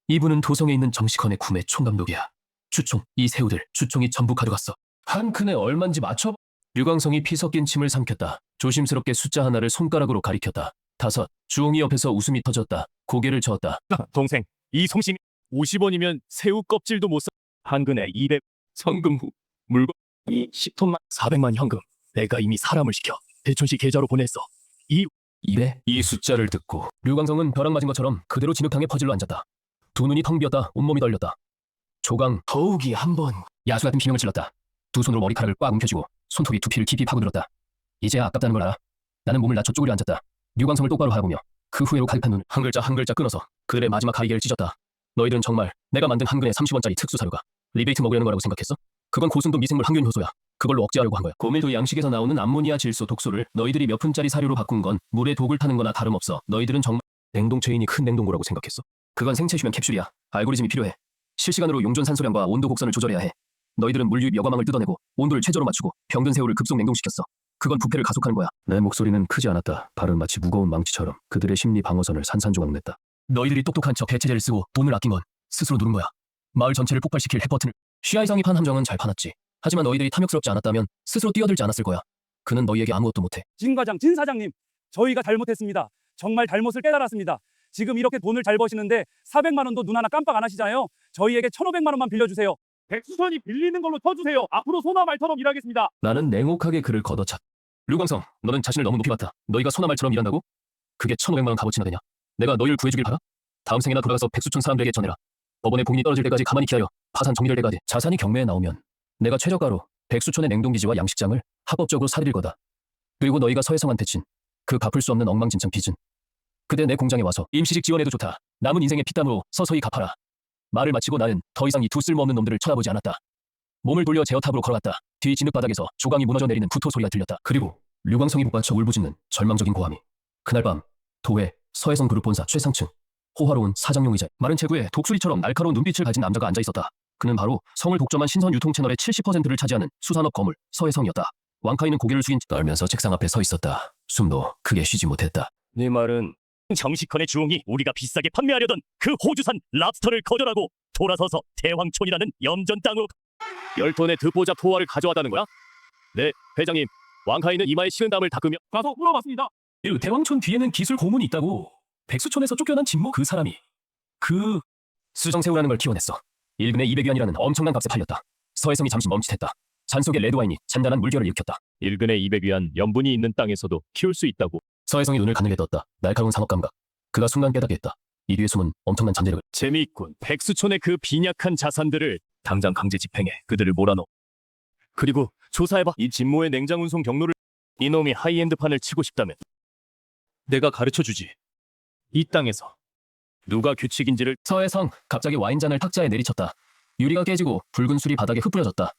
이분은 도성에 있는 정식헌의 구매 총감독이야. 주총, 이 새우들 주총이 전부 가져갔어. 한 큰에 얼만지 맞춰. 류광성이 피 섞인 침을 삼켰다. 조심스럽게 숫자 하나를 손가락으로 가리켰다. 5. 주홍이 옆에서 웃음이 터졌다. 고개를 저었다. 동생, 이 송신 50원이면 새우 껍질도 못 사. 한 근에 200. 성금 후 물건 이 10톤만 400만 현금. 내가 이미 사람을 시켜 대촌시 계좌로 보냈어. 입에 이 숫자를 듣고 류광성은 벼락 맞은 것처럼 그대로 진흙탕에 퍼질러 앉았다. 두 눈이 텅 비었다. 온몸이 떨렸다. 조강 더욱이 한번 야수 같은 비명을 질렀다. 두 손으로 머리카락을 꽉 움켜쥐고 손톱이 두피를 깊이 파고들었다. 이제야 아깝다는 걸 알아. 나는 몸을 낮춰 쪼그려 앉았다. 류광성을 똑바로 바라보며 그 후회로 가득한 눈을 한 글자 한 글자 끊어서 그들의 마지막 가이개를 찢었다. 너희들은 정말 내가 만든 한 근에 30원짜리 특수사료가 리베이트 먹으려는 거라고 생각했어? 그건 고순도 미생물 항균 효소야. 그걸로 억제하려고 한 거야. 고밀도 양식에서 나오는 암모니아 질소 독소를 너희들이 몇 푼짜리 사료로 바꾼 건 물에 독을 타는 거나 다름없어. 너희들은 정말 냉동체인이 큰 냉동고라고 생각했어? 그건 생체 휴면 캡슐이야. 알고리즘이 필요해. 실시간으로 용존 산소량과 온도 곡선을 조절해야 해. 너희들은 물 유입 여과망을 뜯어내고 온도를 최저로 맞추고 병든 새우를 급속 냉동시켰어. 그건 부패를 가속하는 거야. 내 목소리는 크지 않았다. 발은 마치 무거운 망치처럼 그들의 심리 방어선을 산산조각냈다. 너희들이 똑똑한 척 대체제를 쓰고 돈을 아낀 건 스스로 누른 거야. 마을 전체를 폭발시킬 핵버튼을. 쉬아이상이 판 함정은 잘 파놨지. 하지만 너희들이 탐욕스럽지 않았다면 스스로 뛰어들지 않았을 거야. 그는 너희에게 아무것도 못해. 진 과장, 진 사장님, 저희가 잘못했습니다. 정말 잘못을 깨달았습니다. 지금 이렇게 돈을 잘 버시는데 400만 원도 눈 하나 깜빡 안 하시잖아요. 저희에게 1,500만 원만 빌려주세요. 백수천이 빌리는 걸로 쳐주세요. 앞으로 소나말처럼 일하겠습니다. 나는 냉혹하게 그를 걷어찼. 류광성, 너는 자신을 너무 높이 봤다. 너희가 소나말처럼 일한다고? 그게 1,500만 원 값어치나 되냐? 내가 너희를 구해주길 바라? 다음 생에나 돌아가서 백수촌 사람들에게 전해라. 법원의 봉인이 떨어질 때까지 가만히 기다려. 파산 정리될 때까지. 자산이 경매에 나오면 내가 최저가로 백수촌의 냉동기지와 양식장을 합법적으로 사들일 거다. 그리고 너희가 서해성한테 친 그 갚을 수 없는 엉망진창 빚은 그때 내 공장에 와서 임시직 지원해도 좋다. 남은 인생의 피땀으로 서서히 갚아라. 말을 마치고 나는 더 이상 이 두 쓸모없는 놈들을 쳐다보지 않았다. 몸을 돌려 제어탑으로 걸어갔다. 뒤 진흙바닥에서 조각이 무너져 내리는 구토 소리가 들렸다. 그리고 류광성이 복받쳐 울부짖는 절망적인 고함이. 그날 밤 도회 서해성 그룹 본사 최상층 호화로운 사장용 의자에 마른 체구에 독수리처럼 날카로운 눈빛을 가진 남자가 앉아있었다. 그는 바로 성을 독점한 신선 유통 채널의 70%를 차지하는 수산업 거물 서해성이었다. 왕카이는 고개를 숙인 채 떨면서 책상 앞에 서 있었다. 숨도 크게 쉬지 못했다. 네 말은 정식헌의 주홍이 우리가 비싸게 판매하려던 그 호주산 랍스터를 거절하고 돌아서서 대왕촌이라는 염전 땅으로 10톤의 드보자 포화를 가져왔다는 거야? 네, 회장님. 왕카이는 이마에 식은땀을 닦으며 가서 물어봤습니다. 대왕촌 뒤에는 기술 고문이 있다고. 백수촌에서 쫓겨난 진모 그 사람이 그 수정새우라는 걸 키워냈어. 1근에 200위안이라는 엄청난 값에 팔렸다. 서해성이 잠시 멈칫했다. 잔속에 레드와인이 잔잔한 물결을 일으켰다. 1근에 200위안 염분이 있는 땅에서도 키울 수 있다고. 서해성이 눈을 가늘게 떴다. 날카로운 상업 감각. 그가 순간 깨닫게 했다. 이 뒤에 숨은 엄청난 잠재력을. 재미있군. 백수촌의 그 빈약한 자산들을 당장 강제 집행해 그들을 몰아넣어. 그리고 조사해봐. 이 진모의 냉장 운송 경로를. 이놈이 하이엔드판을 치고 싶다면 내가 가르쳐주지. 이 땅에서 누가 규칙인지를. 서해성 갑자기 와인잔을 탁자에 내리쳤다. 유리가 깨지고 붉은 술이 바닥에 흩뿌려졌다.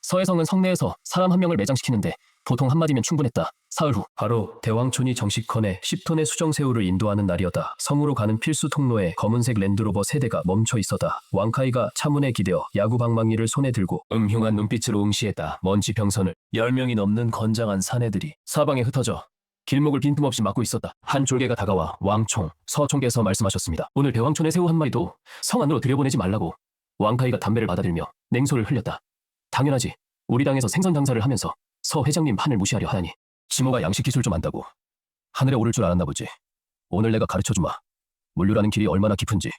서해성은 성내에서 사람 한 명을 매장시키는데 보통 한마디면 충분했다. 사흘 후 바로 대왕촌이 정식헌에 10톤의 수정새우를 인도하는 날이었다. 성으로 가는 필수 통로에 검은색 랜드로버 세대가 멈춰 있었다. 왕카이가 차문에 기대어 야구 방망이를 손에 들고 음흉한 눈빛으로 응시했다. 먼지 병선을 10명이 넘는 건장한 사내들이 사방에 흩어져 길목을 빈틈없이 막고 있었다. 한 졸개가 다가와 왕총, 서총께서 말씀하셨습니다. 오늘 대왕촌의 새우 한 마리도 성 안으로 들여보내지 말라고. 왕카이가 담배를 받아들며 냉소를 흘렸다. 당연하지. 우리 당에서 생선 장사를 하면서 서 회장님 판을 무시하려 하다니. 지모가 양식 기술 좀 안다고 하늘에 오를 줄 알았나 보지. 오늘 내가 가르쳐주마. 물류라는 길이 얼마나 깊은지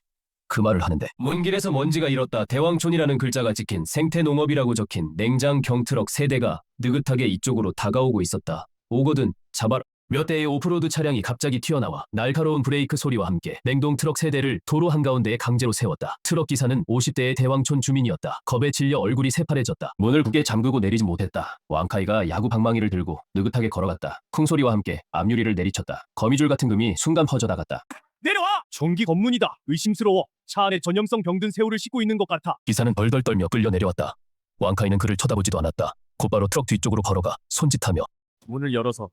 그 말을 하는데. 문길에서 먼지가 일었다. 대왕촌이라는 글자가 찍힌 생태농업이라고 적힌 냉장 경트럭 세대가 느긋하게 이쪽으로 다가오고 있었다. 오거든 잡아라. 몇 대의 오프로드 차량이 갑자기 튀어나와 날카로운 브레이크 소리와 함께 냉동 트럭 세대를 도로 한가운데에 강제로 세웠다. 트럭 기사는 50대의 대왕촌 주민이었다. 겁에 질려 얼굴이 새파래졌다. 문을 굳게 잠그고 내리지 못했다. 왕카이가 야구 방망이를 들고 느긋하게 걸어갔다. 쿵소리와 함께 앞유리를 내리쳤다. 거미줄 같은 금이 순간 퍼져나갔다. 내려와! 전기 검문이다. 의심스러워. 차 안에 전염성 병든 새우를 싣고 있는 것 같아. 기사는 덜덜 떨며 끌려 내려왔다. 왕카이는 그를 쳐다보지도 않았다. 곧바로 트럭 뒤쪽으로 걸어가 손짓하며 문을 열어서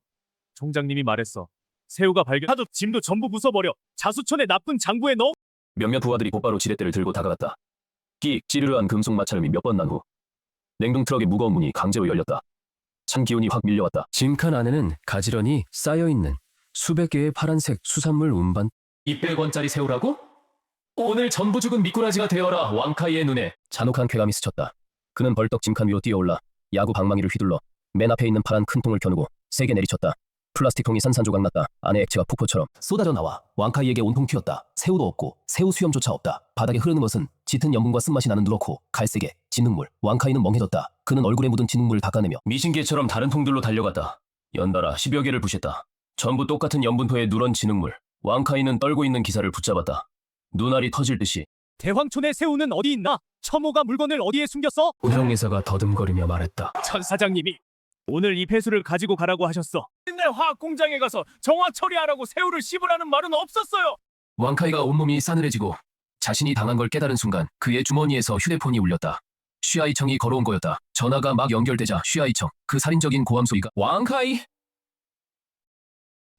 총장님이 말했어. 새우가 발견. 하도 짐도 전부 부숴버려. 자수천의 나쁜 장부에 넣어. 몇몇 부하들이 곧바로 지렛대를 들고 다가갔다. 끼익 찌르르한 금속 마찰음이 몇 번 난 후 냉동 트럭의 무거운 문이 강제로 열렸다. 찬 기운이 확 밀려왔다. 짐칸 안에는 가지런히 쌓여있는 수백 개의 파란색 수산물 운반. 200원짜리 새우라고? 오늘 전부 죽은 미꾸라지가 되어라. 왕카이의 눈에 잔혹한 쾌감이 스쳤다. 그는 벌떡 짐칸 위로 뛰어올라 야구 방망이를 휘둘러 맨 앞에 있는 파란 큰 통을 겨누고 세게 내리쳤다. 플라스틱 통이 산산조각 났다. 안에 액체가 폭포처럼 쏟아져 나와 왕카이에게 온통 튀었다. 새우도 없고 새우 수염조차 없다. 바닥에 흐르는 것은 짙은 염분과 쓴맛이 나는 누렇고 갈색의 진흙물. 왕카이는 멍해졌다. 그는 얼굴에 묻은 진흙물을 닦아내며 미신개처럼 다른 통들로 달려갔다. 연달아 10여 개를 부셨다. 전부 똑같은 염분포의 누런 진흙물. 왕카이는 떨고 있는 기사를 붙잡았다. 눈알이 터질 듯이. 대왕촌의 새우는 어디 있나? 첨호가 물건을 어디에 숨겼어? 우형의사가 더듬거리며 말했다. 전 사장님이 오늘 이 폐수를 가지고 가라고 하셨어. 근데 화학 공장에 가서 정화 처리하라고 새우를 씹으라는 말은 없었어요. 왕카이가 온몸이 싸늘해지고 자신이 당한 걸 깨달은 순간 그의 주머니에서 휴대폰이 울렸다. 쉬아이청이 걸어온 거였다. 전화가 막 연결되자 쉬아이청, 그 살인적인 고함 소리가. 왕카이!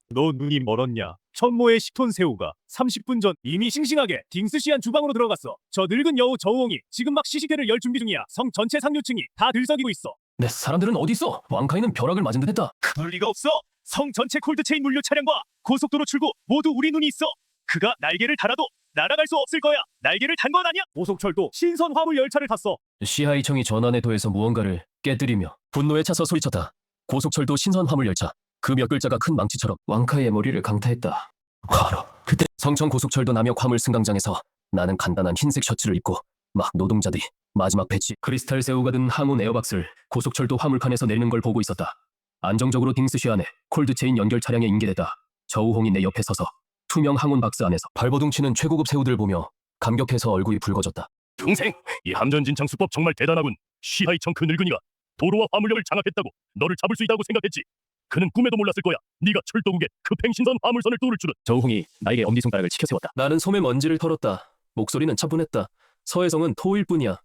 너 눈이 멀었냐? 천모의 10톤 새우가 30분 전 이미 싱싱하게 딩스시한 주방으로 들어갔어. 저 늙은 여우 저우홍이 지금 막 시식회를 열 준비 중이야. 성 전체 상류층이 다 들썩이고 있어. 내 사람들은 어디 있어? 왕카이는 벼락을 맞은 듯했다. 그럴 리가 없어. 성 전체 콜드체인 물류 차량과 고속도로 출구 모두 우리 눈이 있어. 그가 날개를 달아도 날아갈 수 없을 거야. 날개를 단 건 아니야. 고속철도 신선 화물 열차를 탔어. 시하이청이 전환에 더해서 무언가를 깨뜨리며 분노에 차서 소리쳤다. 고속철도 신선 화물 열차. 그 몇 글자가 큰 망치처럼 왕카이의 머리를 강타했다. 바로 그때 성청 고속철도 남역 화물 승강장에서 나는 간단한 흰색 셔츠를 입고 막 노동자들이 마지막 배치 크리스탈 새우가 든 항운 에어박스를 고속철도 화물칸에서 내리는 걸 보고 있었다. 안정적으로 딩스시 안에 콜드체인 연결 차량에 인계됐다. 저우홍이 내 옆에 서서 투명 항운 박스 안에서 발버둥 치는 최고급 새우들을 보며 감격해서 얼굴이 붉어졌다. 동생, 이 함전진창 수법 정말 대단하군. 시하이청 그 늙은이가 도로와 화물역을 장악했다고 너를 잡을 수 있다고 생각했지. 그는 꿈에도 몰랐을 거야. 네가 철도국에 그 팽신선 화물선을 뚫을 줄은. 저우홍이 나에게 엄지손가락을 치켜 세웠다. 나는 솜에 먼지를 털었다. 목소리는 차분했다. 서혜성은 토일 뿐이야.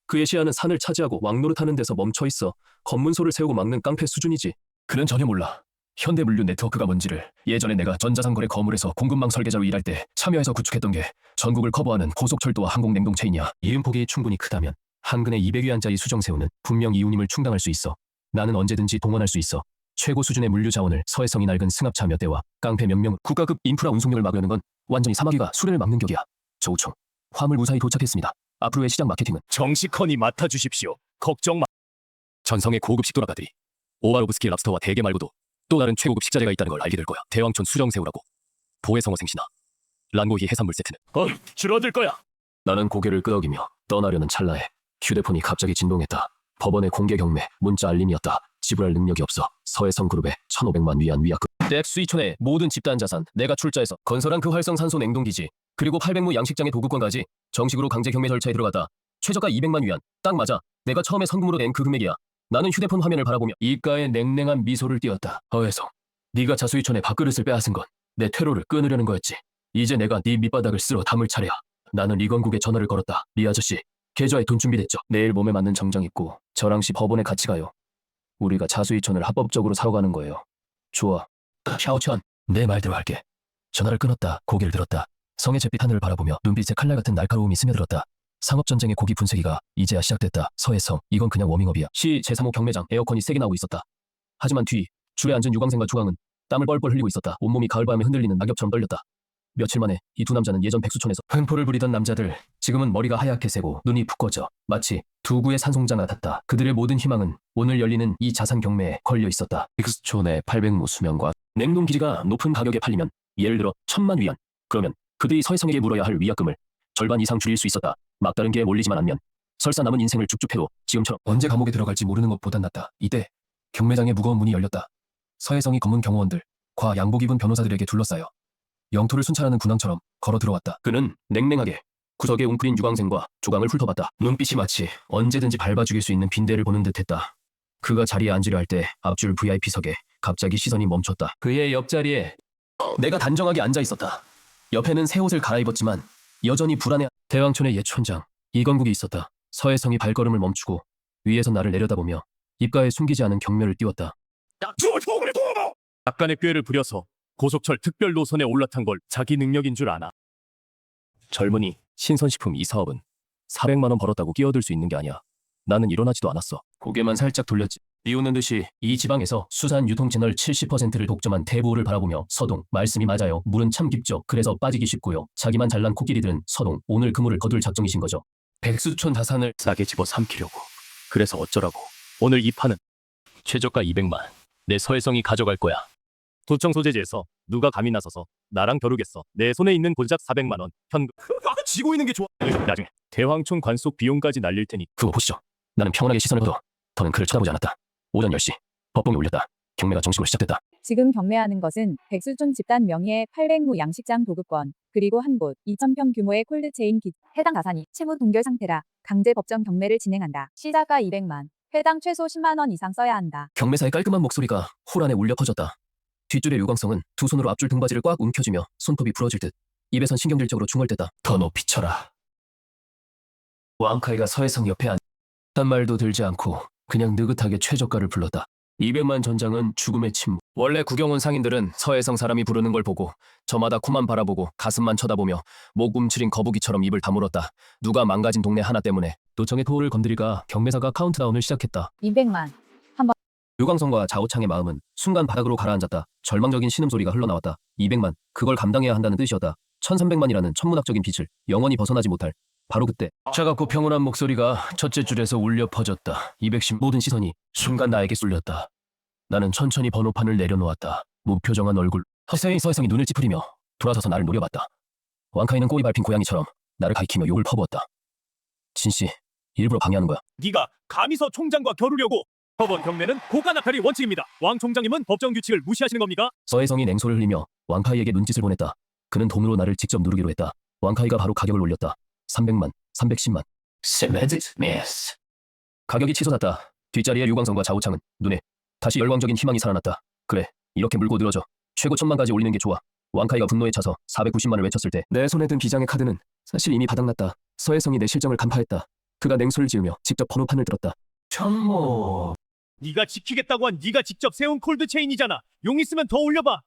그의 시야는 산을 차지하고 왕노릇하는 데서 멈춰 있어. 검문소를 세우고 막는 깡패 수준이지. 그는 전혀 몰라. 현대물류 네트워크가 뭔지를. 예전에 내가 전자상거래 거물에서 공급망 설계자로 일할 때 참여해서 구축했던 게 전국을 커버하는 고속철도와 항공냉동체인이야. 이음폭이 충분히 크다면 한 근에 200위안짜리 수정새우는 분명 이웃님을 충당할 수 있어. 나는 언제든지 동원할 수 있어. 최고 수준의 물류 자원을 서해성이 낡은 승합차 몇 대와 깡패 몇 명, 국가급 인프라 운송력을 막으려는 건 완전히 사마귀가 수레를 막는 격이야. 조우총, 화물 무사히 도착했습니다. 앞으로의 시장 마케팅은 정식헌이 맡아주십시오. 걱정 마. 전성의 고급 식도락가들이 오바로브스키 랍스터와 대게 말고도 또 다른 최고급 식자재가 있다는 걸 알게 될 거야. 대왕촌 수정새우라고. 보혜성어 생신아. 란고희 해산물 세트는 줄어들 거야. 나는 고개를 끄덕이며 떠나려는 찰나에 휴대폰이 갑자기 진동했다. 법원의 공개 경매, 문자 알림이었다. 지불할 능력이 없어. 서해성 그룹에 1,500만 위안 위약금. 뎁 수이촌의 모든 집단 자산 내가 출자해서 건설한 그 활성 산소 냉동기지 그리고 800무 양식장의 도급권까지 정식으로 강제 경매 절차에 들어갔다. 최저가 200만 위안. 딱 맞아. 내가 처음에 선금으로 낸 그 금액이야. 나는 휴대폰 화면을 바라보며 입가에 냉랭한 미소를 띄었다. 허혜성, 네가 자수이촌의 밥그릇을 빼앗은 건 내 퇴로를 끊으려는 거였지. 이제 내가 네 밑바닥을 쓸어 담을 차례야. 나는 이건국에 전화를 걸었다. 리 아저씨, 계좌에 돈 준비됐죠? 내일 몸에 맞는 정장 입고 저랑 씨 법원에 같이 가요. 우리가 자수이촌을 합법적으로 사러 가는 거예요. 좋아. 샤오천, 내 말대로 할게. 전화를 끊었다. 고개를 들었다. 성의 잿빛 하늘을 바라보며 눈빛에 칼날 같은 날카로움이 스며들었다. 상업전쟁의 고기 분쇄기가 이제야 시작됐다. 서해성, 이건 그냥 워밍업이야. 시 제3호 경매장 에어컨이 세게 나오고 있었다. 하지만 뒤 줄에 앉은 유광생과 주광은 땀을 뻘뻘 흘리고 있었다. 온몸이 가을바람에 흔들리는 낙엽처럼 떨렸다. 며칠 만에 이 두 남자는 예전 백수촌에서 횡포를 부리던 남자들, 지금은 머리가 하얗게 새고 눈이 푹 꺼져 마치 두 구의 산송장 같았다. 그들의 모든 희망은 오늘 열리는 이 자산 경매에 걸려 있었다. 백수촌의 800무 수명과 냉동기지가 높은 가격에 팔리면 예를 들어 1,000만 위안. 그러면 그들이 서해성에게 물어야 할 위약금을 절반 이상 줄일 수 있었다. 막다른 게 몰리지만 않으면 설사 남은 인생을 쭉쭉해도 지금처럼 언제 감옥에 들어갈지 모르는 것보단 낫다. 이때 경매장의 무거운 문이 열렸다. 서해성이 검은 경호원들, 과 양복 입은 변호사들에게 둘러싸여 영토를 순찰하는 군왕처럼 걸어 들어왔다. 그는 냉랭하게 구석에 웅크린 유광생과 조광을 훑어봤다. 눈빛이 마치 언제든지 밟아 죽일 수 있는 빈대를 보는 듯했다. 그가 자리에 앉으려 할 때 앞줄 VIP석에 갑자기 시선이 멈췄다. 그의 옆자리에 내가 단정하게 앉아 있었다. 옆에는 새 옷을 갈아입었지만 여전히 불안해. 대왕촌의 옛 촌장 이건국이 있었다. 서해성이 발걸음을 멈추고 위에서 나를 내려다보며 입가에 숨기지 않은 경멸을 띄웠다. 약간의 꾀를 부려서 고속철 특별 노선에 올라탄 걸 자기 능력인 줄 아나. 젊은이 신선식품 이 사업은 400만 원 벌었다고 끼어들 수 있는 게 아니야. 나는 일어나지도 않았어. 고개만 살짝 돌렸지. 비웃는 듯이 이 지방에서 수산 유통 채널 70%를 독점한 대부호를 바라보며 서동, 말씀이 맞아요. 물은 참 깊죠. 그래서 빠지기 쉽고요. 자기만 잘난 코끼리들은 서동, 오늘 그물을 거둘 작정이신 거죠. 백수촌 자산을 싸게 집어 삼키려고. 그래서 어쩌라고. 오늘 이 판은 최저가 200만. 내 서해성이 가져갈 거야. 도청 소재지에서 누가 감히 나서서 나랑 겨루겠어. 내 손에 있는 고작 400만 원 현금. 지고 있는 게 좋아. 나중에 대황촌 관속 비용까지 날릴 테니. 그거 보시죠. 나는 평온하게 시선을 걷어 더는 그를 쳐다보지 않았다. 오전 10시 법봉이 울렸다. 경매가 정식으로 시작됐다. 지금 경매하는 것은 백수촌 집단 명의의 800무 양식장 도급권, 그리고 한 곳 2,000평 규모의 콜드체인 기지. 해당 자산이 채무 동결 상태라 강제 법정 경매를 진행한다. 시자가 200만, 회당 최소 10만 원 이상 써야 한다. 경매사의 깔끔한 목소리가 홀 안에 울려 퍼졌다. 뒷줄의 유광성은 두 손으로 앞줄 등받이를 꽉 움켜쥐며 손톱이 부러질 듯 입에선 신경질적으로 중얼댔다. 더 높이 쳐라. 왕카이가 서해성 옆에 앉 단 말도 들지 않고 그냥 느긋하게 최저가를 불렀다. 200만 전장은 죽음의 침묵. 원래 구경 온 상인들은 서해성 사람이 부르는 걸 보고 저마다 코만 바라보고 가슴만 쳐다보며 목 움츠린 거북이처럼 입을 다물었다. 누가 망가진 동네 하나 때문에. 도청의 토를 건드리가 경매사가 카운트다운을 시작했다. 200만. 유광성과 자오창의 마음은 순간 바닥으로 가라앉았다. 절망적인 신음소리가 흘러나왔다. 200만, 그걸 감당해야 한다는 뜻이었다. 1300만이라는 천문학적인 빛을 영원히 벗어나지 못할. 바로 그때 차갑고 평온한 목소리가 첫째 줄에서 울려 퍼졌다. 210 모든 시선이 순간 나에게 쏠렸다. 나는 천천히 번호판을 내려놓았다. 무표정한 얼굴. 서해성이 눈을 찌푸리며 돌아서서 나를 노려봤다. 왕카이는 꼬리 밟힌 고양이처럼 나를 가리키며 욕을 퍼부었다. 진씨, 일부러 방해하는 거야. 네가 감히 서 총장과 겨루려고. 법원 경매는 고가 낙찰이 원칙입니다. 왕 총장님은 법정 규칙을 무시하시는 겁니까? 서해성이 냉소를 흘리며 왕카이에게 눈짓을 보냈다. 그는 돈으로 나를 직접 누르기로 했다. 왕카이가 바로 가격을 올렸다. 300만, 310만. 미스. 가격이 치솟았다. 뒷자리에 유광성과 자오창은 눈에 다시 열광적인 희망이 살아났다. 그래, 이렇게 물고 늘어져. 최고 1000만까지 올리는 게 좋아. 왕카이가 분노에 차서 490만을 외쳤을 때 내 손에 든 비장의 카드는 사실 이미 바닥났다. 서해성이 내 실정을 간파했다. 그가 냉소를 지으며 직접 번호판을 들었다. 천모. 네가 지키겠다고 한 네가 직접 세운 콜드체인이잖아. 용 있으면 더 올려봐.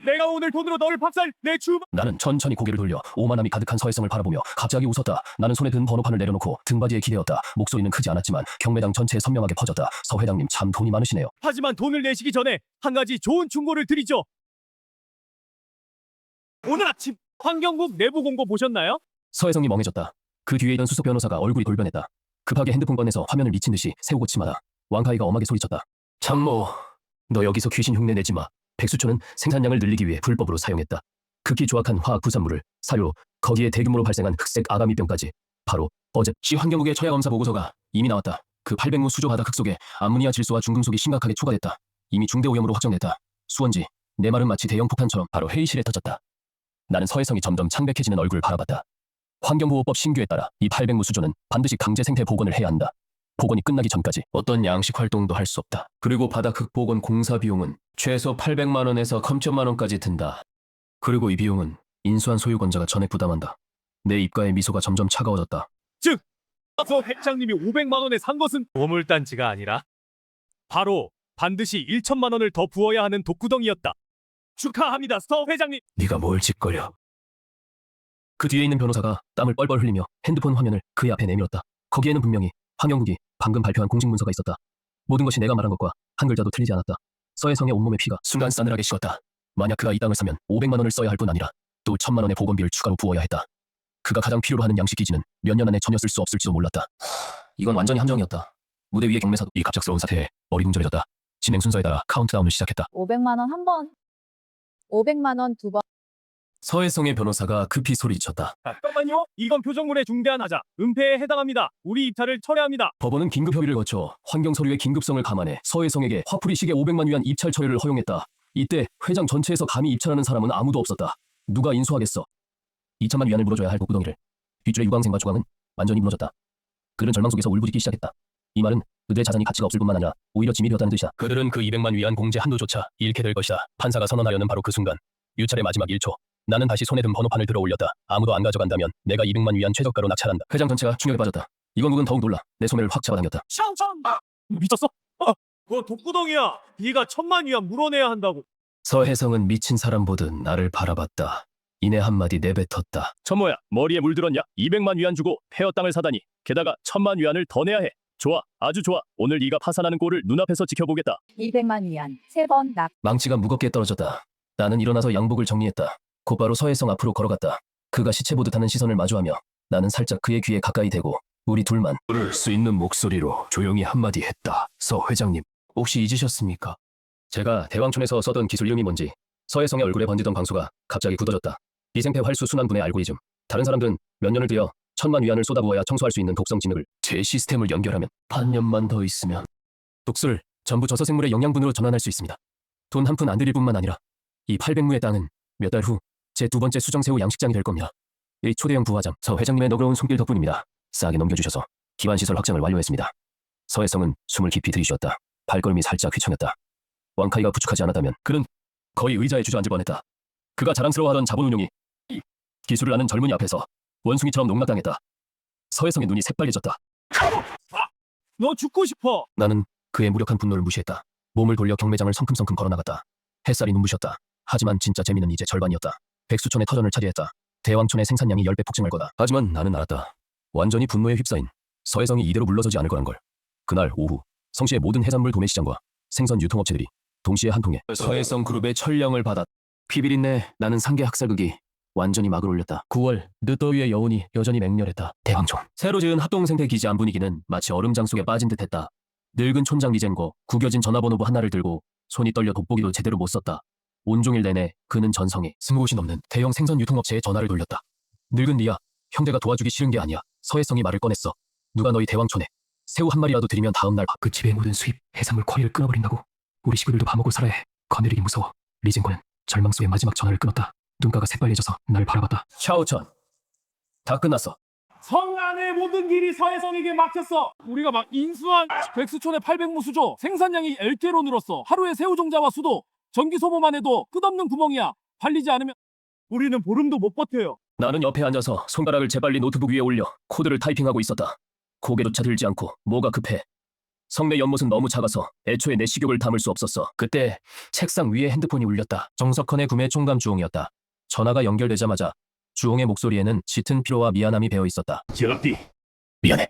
내가 오늘 돈으로 너를 박살 내 주. 나는 천천히 고개를 돌려 오만함이 가득한 서해성을 바라보며 갑자기 웃었다. 나는 손에 든 번호판을 내려놓고 등받이에 기대었다. 목소리는 크지 않았지만 경매장 전체에 선명하게 퍼졌다. 서 회장님 참 돈이 많으시네요. 하지만 돈을 내시기 전에 한 가지 좋은 충고를 드리죠. 오늘 아침 환경국 내부 공고 보셨나요? 서해성이 멍해졌다. 그 뒤에 있던 수석 변호사가 얼굴이 돌변했다. 급하게 핸드폰 꺼내서 화면을 미친 듯이 세우고 침하다. 왕카이가 엄하게 소리쳤다. 장모, 너 여기서 귀신 흉내 내지 마. 백수초는 생산량을 늘리기 위해 불법으로 사용했다. 극히 조악한 화학 부산물을 사료, 거기에 대규모로 발생한 흑색 아가미병까지. 바로 어제 시 환경국의 처야검사 보고서가 이미 나왔다. 그 800무 수조 바다 흙 속에 암모니아 질소와 중금속이 심각하게 초과됐다. 이미 중대 오염으로 확정됐다. 수원지, 내 말은 마치 대형 폭탄처럼 바로 회의실에 터졌다. 나는 서해성이 점점 창백해지는 얼굴을 바라봤다. 환경보호법 신규에 따라 이 800무 수조는 반드시 강제 생태 복원을 해야 한다. 복원이 끝나기 전까지 어떤 양식 활동도 할 수 없다. 그리고 바닥 흙 복원 공사 비용은 최소 800만 원에서 3천만 원까지 든다. 그리고 이 비용은 인수한 소유권자가 전액 부담한다. 내 입가에 미소가 점점 차가워졌다. 서 회장님이 500만 원에 산 것은 보물단지가 아니라 바로 반드시 1천만 원을 더 부어야 하는 독구덩이였다. 축하합니다, 서 회장님. 네가 뭘 짓거려. 그 뒤에 있는 변호사가 땀을 뻘뻘 흘리며 핸드폰 화면을 그의 앞에 내밀었다. 거기에는 분명히 환경국이 방금 발표한 공식 문서가 있었다. 모든 것이 내가 말한 것과 한 글자도 틀리지 않았다. 서해성의 온몸의 피가 순간 싸늘하게 식었다. 만약 그가 이 땅을 사면 500만 원을 써야 할 뿐 아니라 또 1000만 원의 보건비를 추가로 부어야 했다. 그가 가장 필요로 하는 양식 기지는 몇 년 안에 전혀 쓸 수 없을지도 몰랐다. 이건 완전히 함정이었다. 무대 위의 경매사도 이 갑작스러운 사태에 어리둥절해졌다. 진행 순서에 따라 카운트다운을 시작했다. 500만 원 한 번. 500만 원 두 번. 서해성의 변호사가 급히 소리쳤다. 잠깐만요. 이건 표정물의 중대한 하자. 은폐에 해당합니다. 우리 입찰을 철회합니다. 법원은 긴급 협의를 거쳐 환경 서류의 긴급성을 감안해 서해성에게 화풀이 시계 500만 위안 입찰 처리를 허용했다. 이때 회장 전체에서 감히 입찰하는 사람은 아무도 없었다. 누가 인수하겠어? 2천만 위안을 물어줘야 할 독구덩이를. 뒷줄의 유광생과 조광은 완전히 무너졌다. 그들은 절망 속에서 울부짖기 시작했다. 이 말은 그들의 자산이 가치가 없을 뿐만 아니라 오히려 짐이 되었다는 뜻이다. 그들은 그 200만 위안 공제 한도조차 잃게 될 것이다. 판사가 선언하려는 바로 그 순간 유찰의 마지막 1초. 나는 다시 손에 든 번호판을 들어 올렸다. 아무도 안 가져간다면 내가 200만 위안 최저가로 낙찰한다. 회장 전체가 충격에 빠졌다. 이건국은 더욱 놀라 내 소매를 확 잡아당겼다. 미쳤어? 그거 독구덩이야. 네가 1000만 위안 물어내야 한다고. 서해성은 미친 사람 보듯 나를 바라봤다. 이내 한마디 내뱉었다. 천모야, 머리에 물들었냐? 200만 위안 주고 폐허 땅을 사다니. 게다가 1000만 위안을 더 내야 해. 좋아, 아주 좋아. 오늘 네가 파산하는 꼴을 눈앞에서 지켜보겠다. 200만 위안. 3번 낙. 망치가 무겁게 떨어졌다. 나는 일어나서 양복을 정리했다. 곧바로 서해성 앞으로 걸어갔다. 그가 시체 보듯 하는 시선을 마주하며 나는 살짝 그의 귀에 가까이 대고 우리 둘만 부를 수 있는 목소리로 조용히 한마디 했다. 서 회장님, 혹시 잊으셨습니까? 제가 대왕촌에서 써던 기술 이름이 뭔지. 서해성의 얼굴에 번지던 광수가 갑자기 굳어졌다. 비생태 활수 순환분해 알고리즘. 다른 사람들은 몇 년을 들여 1000만 위안을 쏟아부어야 청소할 수 있는 독성 진흙을 제 시스템을 연결하면 반년만 더 있으면 독소를 전부 저서생물의 영양분으로 전환할 수 있습니다. 돈 한 푼 안 들일 뿐만 아니라 이 800무의 땅은 몇 달 후 제 두 번째 수정새우 양식장이 될 겁니다. 이 초대형 부화장 서 회장님의 너그러운 손길 덕분입니다. 싸게 넘겨주셔서 기반시설 확장을 완료했습니다. 서해성은 숨을 깊이 들이쉬었다. 발걸음이 살짝 휘청였다. 왕카이가 부축하지 않았다면 그는 거의 의자에 주저앉을 뻔했다. 그가 자랑스러워하던 자본 운용이 이 기술을 아는 젊은이 앞에서 원숭이처럼 농락당했다. 서해성의 눈이 새빨개졌다. 너 죽고 싶어. 나는 그의 무력한 분노를 무시했다. 몸을 돌려 경매장을 성큼성큼 걸어나갔다. 햇살이 눈부셨다. 하지만 진짜 재미는 이제 절반이었다. 백수촌의 터전을 차지했다. 대왕촌의 생산량이 10배 폭증할 거다. 하지만 나는 알았다. 완전히 분노에 휩싸인 서해성이 이대로 물러서지 않을 거란 걸. 그날 오후 성시의 모든 해산물 도매시장과 생선 유통업체들이 동시에 한 통에 서해성 그룹의 천령을 받았. 피비린내 나는 상계 학살극이 완전히 막을 올렸다. 9월 늦더위의 여운이 여전히 맹렬했다. 대왕촌 새로 지은 합동생태 기지 안 분위기는 마치 얼음장 속에 빠진 듯했다. 늙은 촌장 리젠거 구겨진 전화번호부 하나를 들고 손이 떨려 돋보기도 제대로 못 썼다. 온종일 내내 그는 전성에 20곳이 넘는 대형 생선 유통업체에 전화를 돌렸다. 늙은 리야, 형제가 도와주기 싫은 게 아니야. 서해성이 말을 꺼냈어. 누가 너희 대왕촌에 새우 한 마리라도 드리면 다음날 그 집의 모든 수입, 해산물 쿼리를 끊어버린다고. 우리 식구들도 밥 먹고 살아야 해. 거느리기 무서워. 리젠고는 절망 속에 마지막 전화를 끊었다. 눈가가 새빨개져서 날 바라봤다. 샤오천, 다 끝났어. 성 안의 모든 길이 서해성에게 막혔어. 우리가 막 인수한 백수촌의 800무 수조, 생산량이 LK로 늘었어. 하루에 새우 종자와 수도, 전기 소모만 해도 끝없는 구멍이야. 발리지 않으면 우리는 보름도 못 버텨요. 나는 옆에 앉아서 손가락을 재빨리 노트북 위에 올려 코드를 타이핑하고 있었다. 고개조차 들지 않고 뭐가 급해. 성내 연못은 너무 작아서 애초에 내 식욕을 담을 수 없었어. 그때 책상 위에 핸드폰이 울렸다. 정석헌의 구매 총감 주홍이었다. 전화가 연결되자마자 주홍의 목소리에는 짙은 피로와 미안함이 배어 있었다. 제라피 미안해.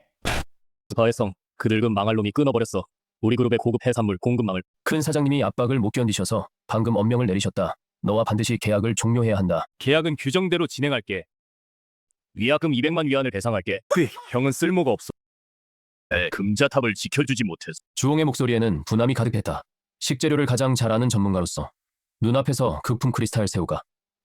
서해성 그 늙은 망할 놈이 끊어버렸어. 우리 그룹의 고급 해산물 공급망을. 큰 사장님이 압박을 못 견디셔서 방금 엄명을 내리셨다. 너와 반드시 계약을 종료해야 한다. 계약은 규정대로 진행할게. 위약금 200만 위안을 배상할게. 형은 쓸모가 없어. 금자탑을 지켜주지 못해서. 주홍의 목소리에는 분함이 가득했다. 식재료를 가장 잘 아는 전문가로서 눈앞에서 극품 크리스탈 새우가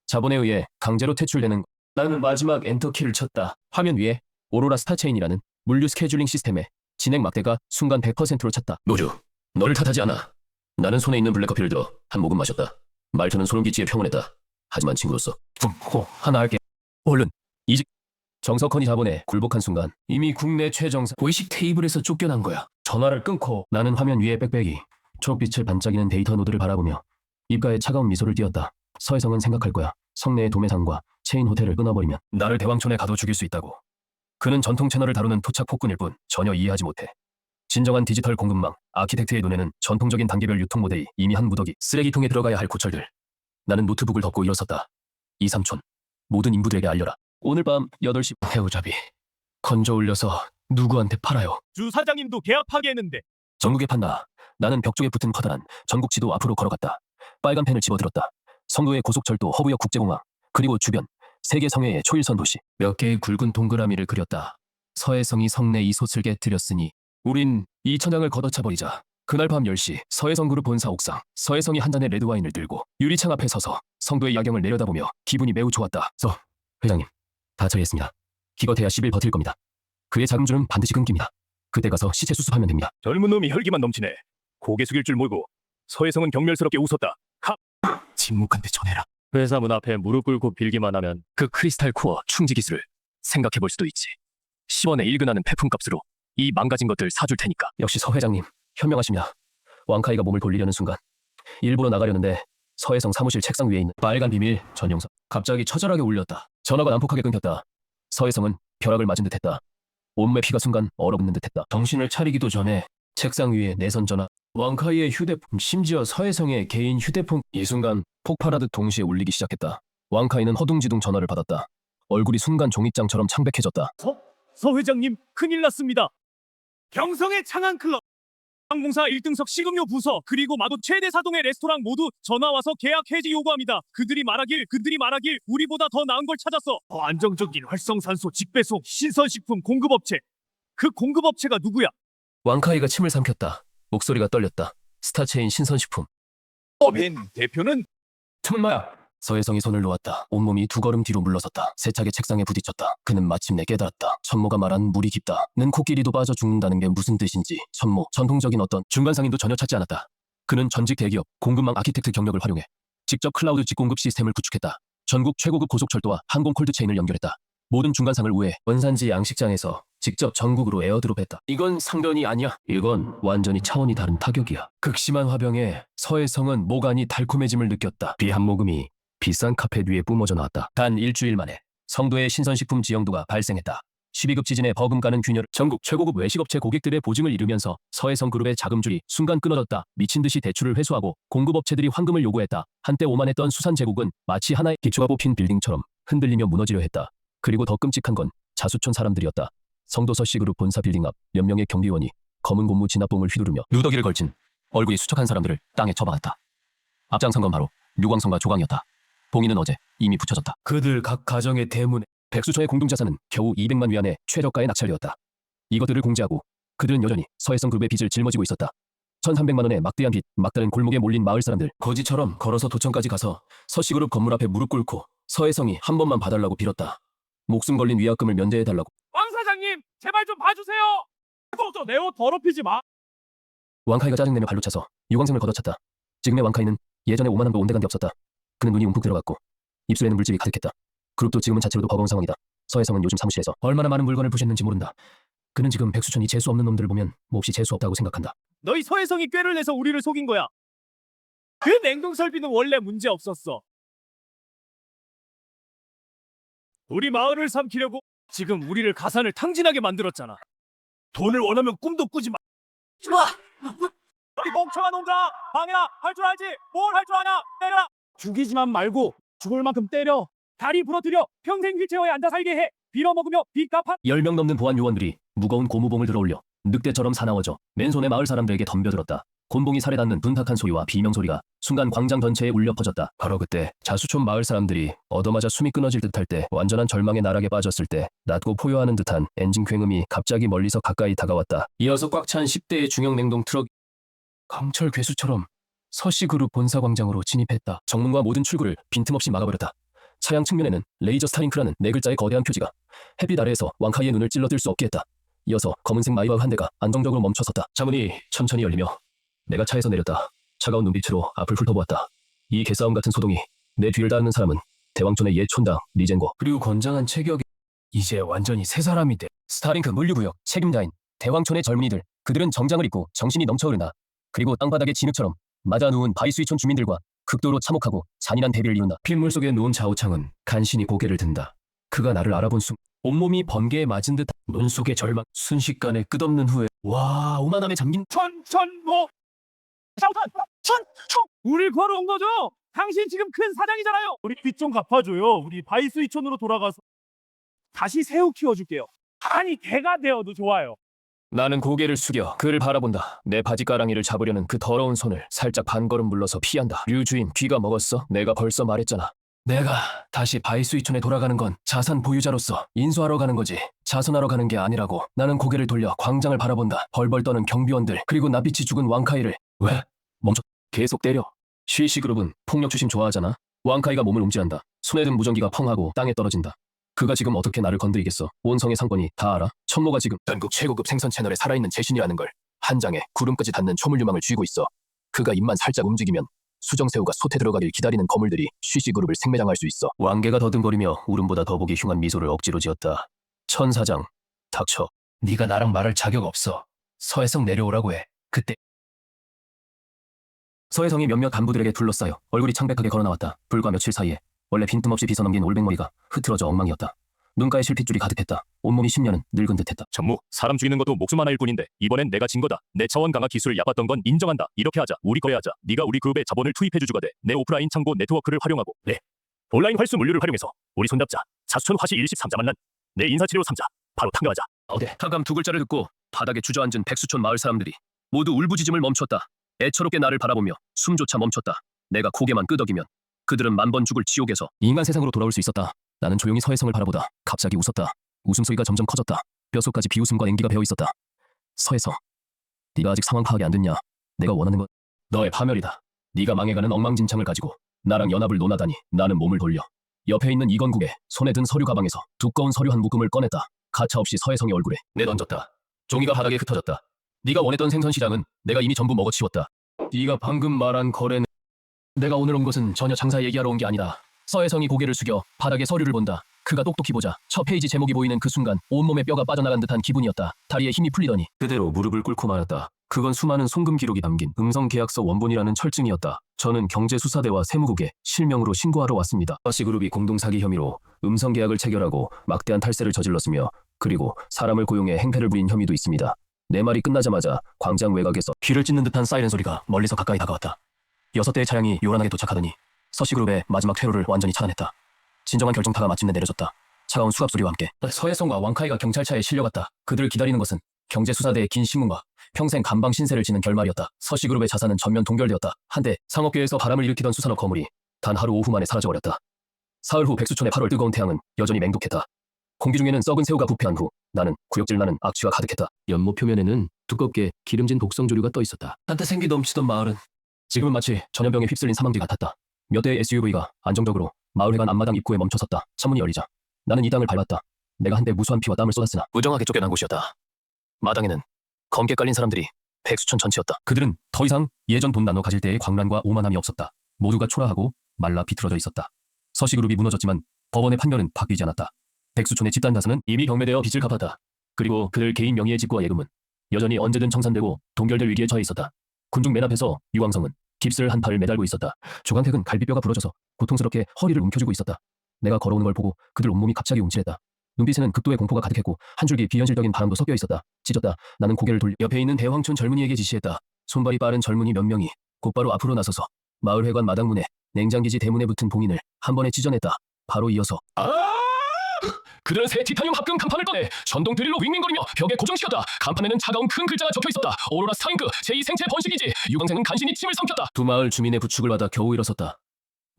자본에 의해 강제로 퇴출되는. 나는 마지막 엔터키를 쳤다. 화면 위에 오로라 스타체인이라는 물류 스케줄링 시스템의 진행 막대가 순간 100%로 찼다. 노주, 너를 탓하지 않아. 나는 손에 있는 블랙커피를 들어 한 모금 마셨다. 말투는 소름끼치게 평온했다. 하지만 친구로서 하나 할게. 얼른 이직. 정석헌이 자본에 굴복한 순간 이미 국내 최정상 외식 테이블에서 쫓겨난 거야. 전화를 끊고 나는 화면 위에 빽빽이 초록빛을 반짝이는 데이터 노드를 바라보며 입가에 차가운 미소를 띄었다. 서해성은 생각할 거야. 성내의 도매상과 체인 호텔을 끊어버리면 나를 대왕촌에 가둬 죽일 수 있다고. 그는 전통 채널을 다루는 토착 폭군일 뿐 전혀 이해하지 못해. 진정한 디지털 공급망 아키텍트의 눈에는 전통적인 단계별 유통 모델이 이미 한 무더기 쓰레기통에 들어가야 할 고철들. 나는 노트북을 덮고 일어섰다. 이삼촌, 모든 인부들에게 알려라. 오늘 밤 8시 해우잡이 건져 올려서 누구한테 팔아요. 주 사장님도 계약 파기했는데. 전국에 판다. 나는 벽 쪽에 붙은 커다란 전국 지도 앞으로 걸어갔다. 빨간 펜을 집어들었다. 성도의 고속철도 허브역 국제공항 그리고 주변 세계 성회의 초일선 도시 몇 개의 굵은 동그라미를 그렸다. 서해성이 성내 이솥을 깨뜨렸으니 우린 이 천장을 걷어차버리자. 그날 밤 10시 서해성 그룹 본사 옥상 서해성이 한 잔의 레드와인을 들고 유리창 앞에 서서 성도의 야경을 내려다보며 기분이 매우 좋았다. 회장님, 다 처리했습니다. 기껏해야 10일 버틸 겁니다. 그의 자금줄은 반드시 끊깁니다. 그때 가서 시체 수습하면 됩니다. 젊은 놈이 혈기만 넘치네. 고개 숙일 줄 모르고. 서해성은 경멸스럽게 웃었다. 침묵한테 전해라. 회사 문 앞에 무릎 꿇고 빌기만 하면 그 크리스탈 코어 충지 기술을 생각해볼 수도 있지. 10원에 1근하는 폐품값으로 이 망가진 것들 사줄 테니까. 역시 서 회장님 현명하십니다. 왕카이가 몸을 돌리려는 순간 일부러 나가려는데 서해성 사무실 책상 위에 있는 빨간 비밀 전용서 갑자기 처절하게 울렸다. 전화가 난폭하게 끊겼다. 서해성은 벼락을 맞은 듯했다. 온몸의 피가 순간 얼어붙는 듯했다. 정신을 차리기도 전에 책상 위에 내선 전화, 왕카이의 휴대폰, 심지어 서해성의 개인 휴대폰. 이 순간 폭발하듯 동시에 울리기 시작했다. 왕카이는 허둥지둥 전화를 받았다. 얼굴이 순간 종이장처럼 창백해졌다. 서 회장님, 큰일 났습니다. 경성의 창안클럽, 항공사 1등석 식음료 부서 그리고 마도 최대 사동의 레스토랑 모두 전화 와서 계약 해지 요구합니다. 그들이 말하길 우리보다 더 나은 걸 찾았어. 더 안정적인 활성산소 직배송 신선식품 공급업체. 그 공급업체가 누구야? 왕카이가 침을 삼켰다. 목소리가 떨렸다. 스타체인 신선식품. 대표는 정말야. 서해성이 손을 놓았다. 온몸이 두 걸음 뒤로 물러섰다. 세차게 책상에 부딪혔다. 그는 마침내 깨달았다. 천모가 말한 물이 깊다. 는 코끼리도 빠져 죽는다는 게 무슨 뜻인지. 천모, 전통적인 어떤 중간 상인도 전혀 찾지 않았다. 그는 전직 대기업, 공급망 아키텍트 경력을 활용해 직접 클라우드 직공급 시스템을 구축했다. 전국 최고급 고속철도와 항공 콜드체인을 연결했다. 모든 중간상을 우회 원산지 양식장에서 직접 전국으로 에어드롭했다. 이건 상변이 아니야. 이건 완전히 차원이 다른 타격이야. 극심한 화병에 서해성은 모간이 달콤해짐을 느꼈다. 비 한 모금이 비싼 카펫 위에 뿜어져 나왔다. 단 일주일 만에 성도의 신선식품 지형도가 발생했다. 12급 지진에 버금가는 균열, 전국 최고급 외식업체 고객들의 보증을 이루면서 서해성 그룹의 자금줄이 순간 끊어졌다. 미친 듯이 대출을 회수하고 공급업체들이 황금을 요구했다. 한때 오만했던 수산제국은 마치 하나의 기초가 뽑힌 빌딩처럼 흔들리며 무너지려 했다. 그리고 더 끔찍한 건 자수촌 사람들이었다. 성도서 C그룹 본사 빌딩 앞 몇 명의 경비원이 검은 고무 진압봉을 휘두르며 누더기를 걸친 얼굴이 수척한 사람들을 땅에 처박았다. 앞장선 건 바로 류광성과 조광이었다. 봉인은 어제 이미 붙여졌다. 그들 각 가정의 대문에 백수촌의 공동자산은 겨우 200만 위안의 최저가에 낙찰되었다. 이것들을 공제하고 그들은 여전히 서해성 그룹의 빚을 짊어지고 있었다. 1,300만 원의 막대한 빚, 막다른 골목에 몰린 마을 사람들, 거지처럼 걸어서 도청까지 가서 서씨그룹 건물 앞에 무릎 꿇고 서해성이 한 번만 봐달라고 빌었다. 목숨 걸린 위약금을 면제해달라고. 왕 사장님, 제발 좀 봐주세요. 내 옷 더럽히지 마. 왕카이가 짜증내며 발로 차서 유광성을 걷어찼다. 지금의 왕카이는 예전에 오만함도 온데간데 없었다. 그는 눈이 움푹 들어갔고 입술에는 물집이 가득했다. 그룹도 지금은 자체로도 버거운 상황이다. 서해성은 요즘 사무실에서 얼마나 많은 물건을 부셨는지 모른다. 그는 지금 백수촌이 재수 없는 놈들을 보면 몹시 재수 없다고 생각한다. 너희 서해성이 꾀를 내서 우리를 속인 거야. 그 냉동 설비는 원래 문제 없었어. 우리 마을을 삼키려고 지금 우리를 가산을 탕진하게 만들었잖아. 돈을 원하면 꿈도 꾸지 마. 좋아. 이 멍청한 놈들아, 방해나 할 줄 알지? 뭘 할 줄 아냐? 때려라. 죽이지만 말고 죽을 만큼 때려. 다리 부러뜨려. 평생 휠체어에 앉아 살게 해. 빌어먹으며 빚 갚아. 10명 넘는 보안 요원들이 무거운 고무봉을 들어올려 늑대처럼 사나워져 맨손에 마을 사람들에게 덤벼들었다. 곤봉이 살에 닿는 둔탁한 소리와 비명소리가 순간 광장 전체에 울려 퍼졌다. 바로 그때 자수촌 마을 사람들이 얻어맞아 숨이 끊어질 듯할 때, 완전한 절망의 나락에 빠졌을 때 낮고 포효하는 듯한 엔진 굉음이 갑자기 멀리서 가까이 다가왔다. 이어서 꽉 찬 10대의 중형 냉동 트럭 강철 괴수처럼 서씨그룹 본사 광장으로 진입했다. 정문과 모든 출구를 빈틈없이 막아버렸다. 차량 측면에는 레이저 스타링크라는 4글자의 거대한 표지가 햇빛 아래에서 왕카이의 눈을 찔러뜰 수 없게 했다. 이어서 검은색 마이바흐 한 대가 안정적으로 멈춰섰다. 차문이 천천히 열리며 내가 차에서 내렸다. 차가운 눈빛으로 앞을 훑어보았다. 이 개싸움 같은 소동이 내 뒤를 따르는 사람은 대왕촌의 옛 촌당 리젠고, 그리고 건장한 체격이 이제 완전히 새 사람이 돼. 스타링크 물류구역 책임자인 대왕촌의 젊은이들, 그들은 정장을 입고 정신이 넘쳐흐르나 그리고 땅바닥에 진흙처럼 맞아 누운 바이수이촌 주민들과 극도로 참혹하고 잔인한 대비를 이룬다. 핏물 속에 누운 좌우창은 간신히 고개를 든다. 그가 나를 알아본 순간 온몸이 번개에 맞은 듯 눈 속의 절망 순식간에 끝없는 후에 와 오만함에 잠긴 천천모 우릴 구하러 온 거죠? 당신 지금 큰 사장이잖아요. 우리 빚 좀 갚아줘요. 우리 바이스이촌으로 돌아가서 다시 새우 키워줄게요. 아니 개가 되어도 좋아요. 나는 고개를 숙여 그를 바라본다. 내 바지가랑이를 잡으려는 그 더러운 손을 살짝 반걸음 물러서 피한다. 류 주인 귀가 먹었어? 내가 벌써 말했잖아. 내가 다시 바이수이촌에 돌아가는 건 자산 보유자로서 인수하러 가는 거지 자선하러 가는 게 아니라고. 나는 고개를 돌려 광장을 바라본다. 벌벌 떠는 경비원들, 그리고 낯빛이 죽은 왕카이를. 왜? 멈춰. 계속 때려. 쉬시그룹은 폭력 추심 좋아하잖아. 왕카이가 몸을 움찔한다. 손에 든 무전기가 펑하고 땅에 떨어진다. 그가 지금 어떻게 나를 건드리겠어. 온 성의 상권이 다 알아. 천모가 지금 전국 최고급 생선 채널에 살아있는 재신이라는 걸 한 장에 구름까지 닿는 초물유망을 쥐고 있어. 그가 입만 살짝 움직이면 수정새우가 솥에 들어가길 기다리는 거물들이 쉬시그룹을 생매장할 수 있어. 왕개가 더듬거리며 울음보다 더 보기 흉한 미소를 억지로 지었다. 천 사장, 닥쳐. 네가 나랑 말할 자격 없어. 서해성 내려오라고 해. 그때 서해성이 몇몇 간부들에게 둘러싸여 얼굴이 창백하게 걸어나왔다. 불과 며칠 사이에 원래 빈틈없이 빗어넘긴 올백머리가 흐트러져 엉망이었다. 눈가에 실핏줄이 가득했다. 온몸이 10년은 늙은 듯했다. 전무, 사람 죽이는 것도 목숨 하나일 뿐인데 이번엔 내가 진 거다. 내 차원 강화 기술을 얕봤던 건 인정한다. 이렇게 하자. 우리 거래하자. 네가 우리 그룹에 자본을 투입해주주가 돼. 내 오프라인 창고 네트워크를 활용하고 온라인 활수 물류를 활용해서 우리 손잡자. 자수촌 화시 13자 만난 내 인사치료 3자. 바로 탕감하자. 탕감 두 글자를 듣고 바닥에 주저앉은 백수촌 마을 사람들이 모두 울부짖음을 멈췄다. 애처롭게 나를 바라보며 숨조차 멈췄다. 내가 고개만 끄덕이면 그들은 만번 죽을 지옥에서 인간 세상으로 돌아올 수 있었다. 나는 조용히 서해성을 바라보다 갑자기 웃었다. 웃음소리가 점점 커졌다. 뼛속까지 비웃음과 냉기가 배어있었다. 서해성, 네가 아직 상황 파악이 안 됐냐? 내가 원하는 건 너의 파멸이다. 네가 망해가는 엉망진창을 가지고 나랑 연합을 논하다니. 나는 몸을 돌려 옆에 있는 이건국의 손에 든 서류 가방에서 두꺼운 서류 한 묶음을 꺼냈다. 가차없이 서해성의 얼굴에 내던졌다. 종이가 바닥에 흩어졌다. 네가 원했던 생선 시장은 내가 이미 전부 먹어치웠다. 네가 방금 말한 거래는 내가 오늘 온 것은 전혀 장사 얘기하러 온 게 아니다. 서해성이 고개를 숙여 바닥에 서류를 본다. 그가 똑똑히 보자 첫 페이지 제목이 보이는 그 순간 온몸에 뼈가 빠져나간 듯한 기분이었다. 다리에 힘이 풀리더니 그대로 무릎을 꿇고 말았다. 그건 수많은 송금 기록이 담긴 음성계약서 원본이라는 철증이었다. 저는 경제수사대와 세무국에 실명으로 신고하러 왔습니다. 서씨그룹이 공동사기 혐의로 음성계약을 체결하고 막대한 탈세를 저질렀으며 그리고 사람을 고용해 행패를 부린 혐의도 있습니다. 내 말이 끝나자마자 광장 외곽에서 귀를 찢는 듯한 사이렌 소리가 멀리서 가까이 다가왔다. 6대의 차량이 요란하게 도착하더니 서시그룹의 마지막 퇴로를 완전히 차단했다. 진정한 결정타가 마침내 내려졌다. 차가운 수갑 소리와 함께 서혜성과 왕카이가 경찰차에 실려갔다. 그들을 기다리는 것은 경제수사대의 긴 신문과 평생 간방 신세를 지는 결말이었다. 서시그룹의 자산은 전면 동결되었다. 한때 상업계에서 바람을 일으키던 수산업 거물이 단 하루 오후 만에 사라져버렸다. 사흘 후 백수촌의 8월 뜨거운 태양은 여전히 맹독했다. 공기 중에는 썩은 새우가 부패한 후 나는 구역질 나는 악취가 가득했다. 연못 표면에는 두껍게 기름진 독성 조류가 떠 있었다. 한때 생기 넘치던 마을은 지금은 마치 전염병에 휩쓸린 사망지 같았다. 몇 대의 SUV가 안정적으로 마을회관 앞마당 입구에 멈춰섰다. 창문이 열리자 나는 이 땅을 밟았다. 내가 한때 무수한 피와 땀을 쏟았으나 부정하게 쫓겨난 곳이었다. 마당에는 검게 깔린 사람들이 백수촌 전체였다. 그들은 더 이상 예전 돈 나눠 가질 때의 광란과 오만함이 없었다. 모두가 초라하고 말라 비틀어져 있었다. 서시그룹이 무너졌지만 법원의 판결은 바뀌지 않았다. 백수촌의 집단 자산은 이미 경매되어 빚을 갚았다. 그리고 그들 개인 명의의 집과 예금은 여전히 언제든 청산되고 동결될 위기에 처해 있었다. 군중 맨 앞에서 유광성은 깁스를 한 팔을 매달고 있었다. 조광택은 갈비뼈가 부러져서 고통스럽게 허리를 움켜쥐고 있었다. 내가 걸어오는 걸 보고 그들 온몸이 갑자기 움찔했다. 눈빛에는 극도의 공포가 가득했고 한 줄기 비현실적인 바람도 섞여 있었다. 찢었다. 나는 고개를 돌려 옆에 있는 대황촌 젊은이에게 지시했다. 손발이 빠른 젊은이 몇 명이 곧바로 앞으로 나서서 마을회관 마당문에 냉장기지 대문에 붙은 봉인을 한 번에 찢어냈다. 바로 이어서 그들은 새 티타늄 합금 간판을 꺼내 전동 드릴로 윙윙거리며 벽에 고정시켰다. 간판에는 차가운 큰 글자가 적혀 있었다. 오로라 스타잉크 제2 생체 번식이지. 유광생은 간신히 침을 삼켰다. 두 마을 주민의 부축을 받아 겨우 일어섰다.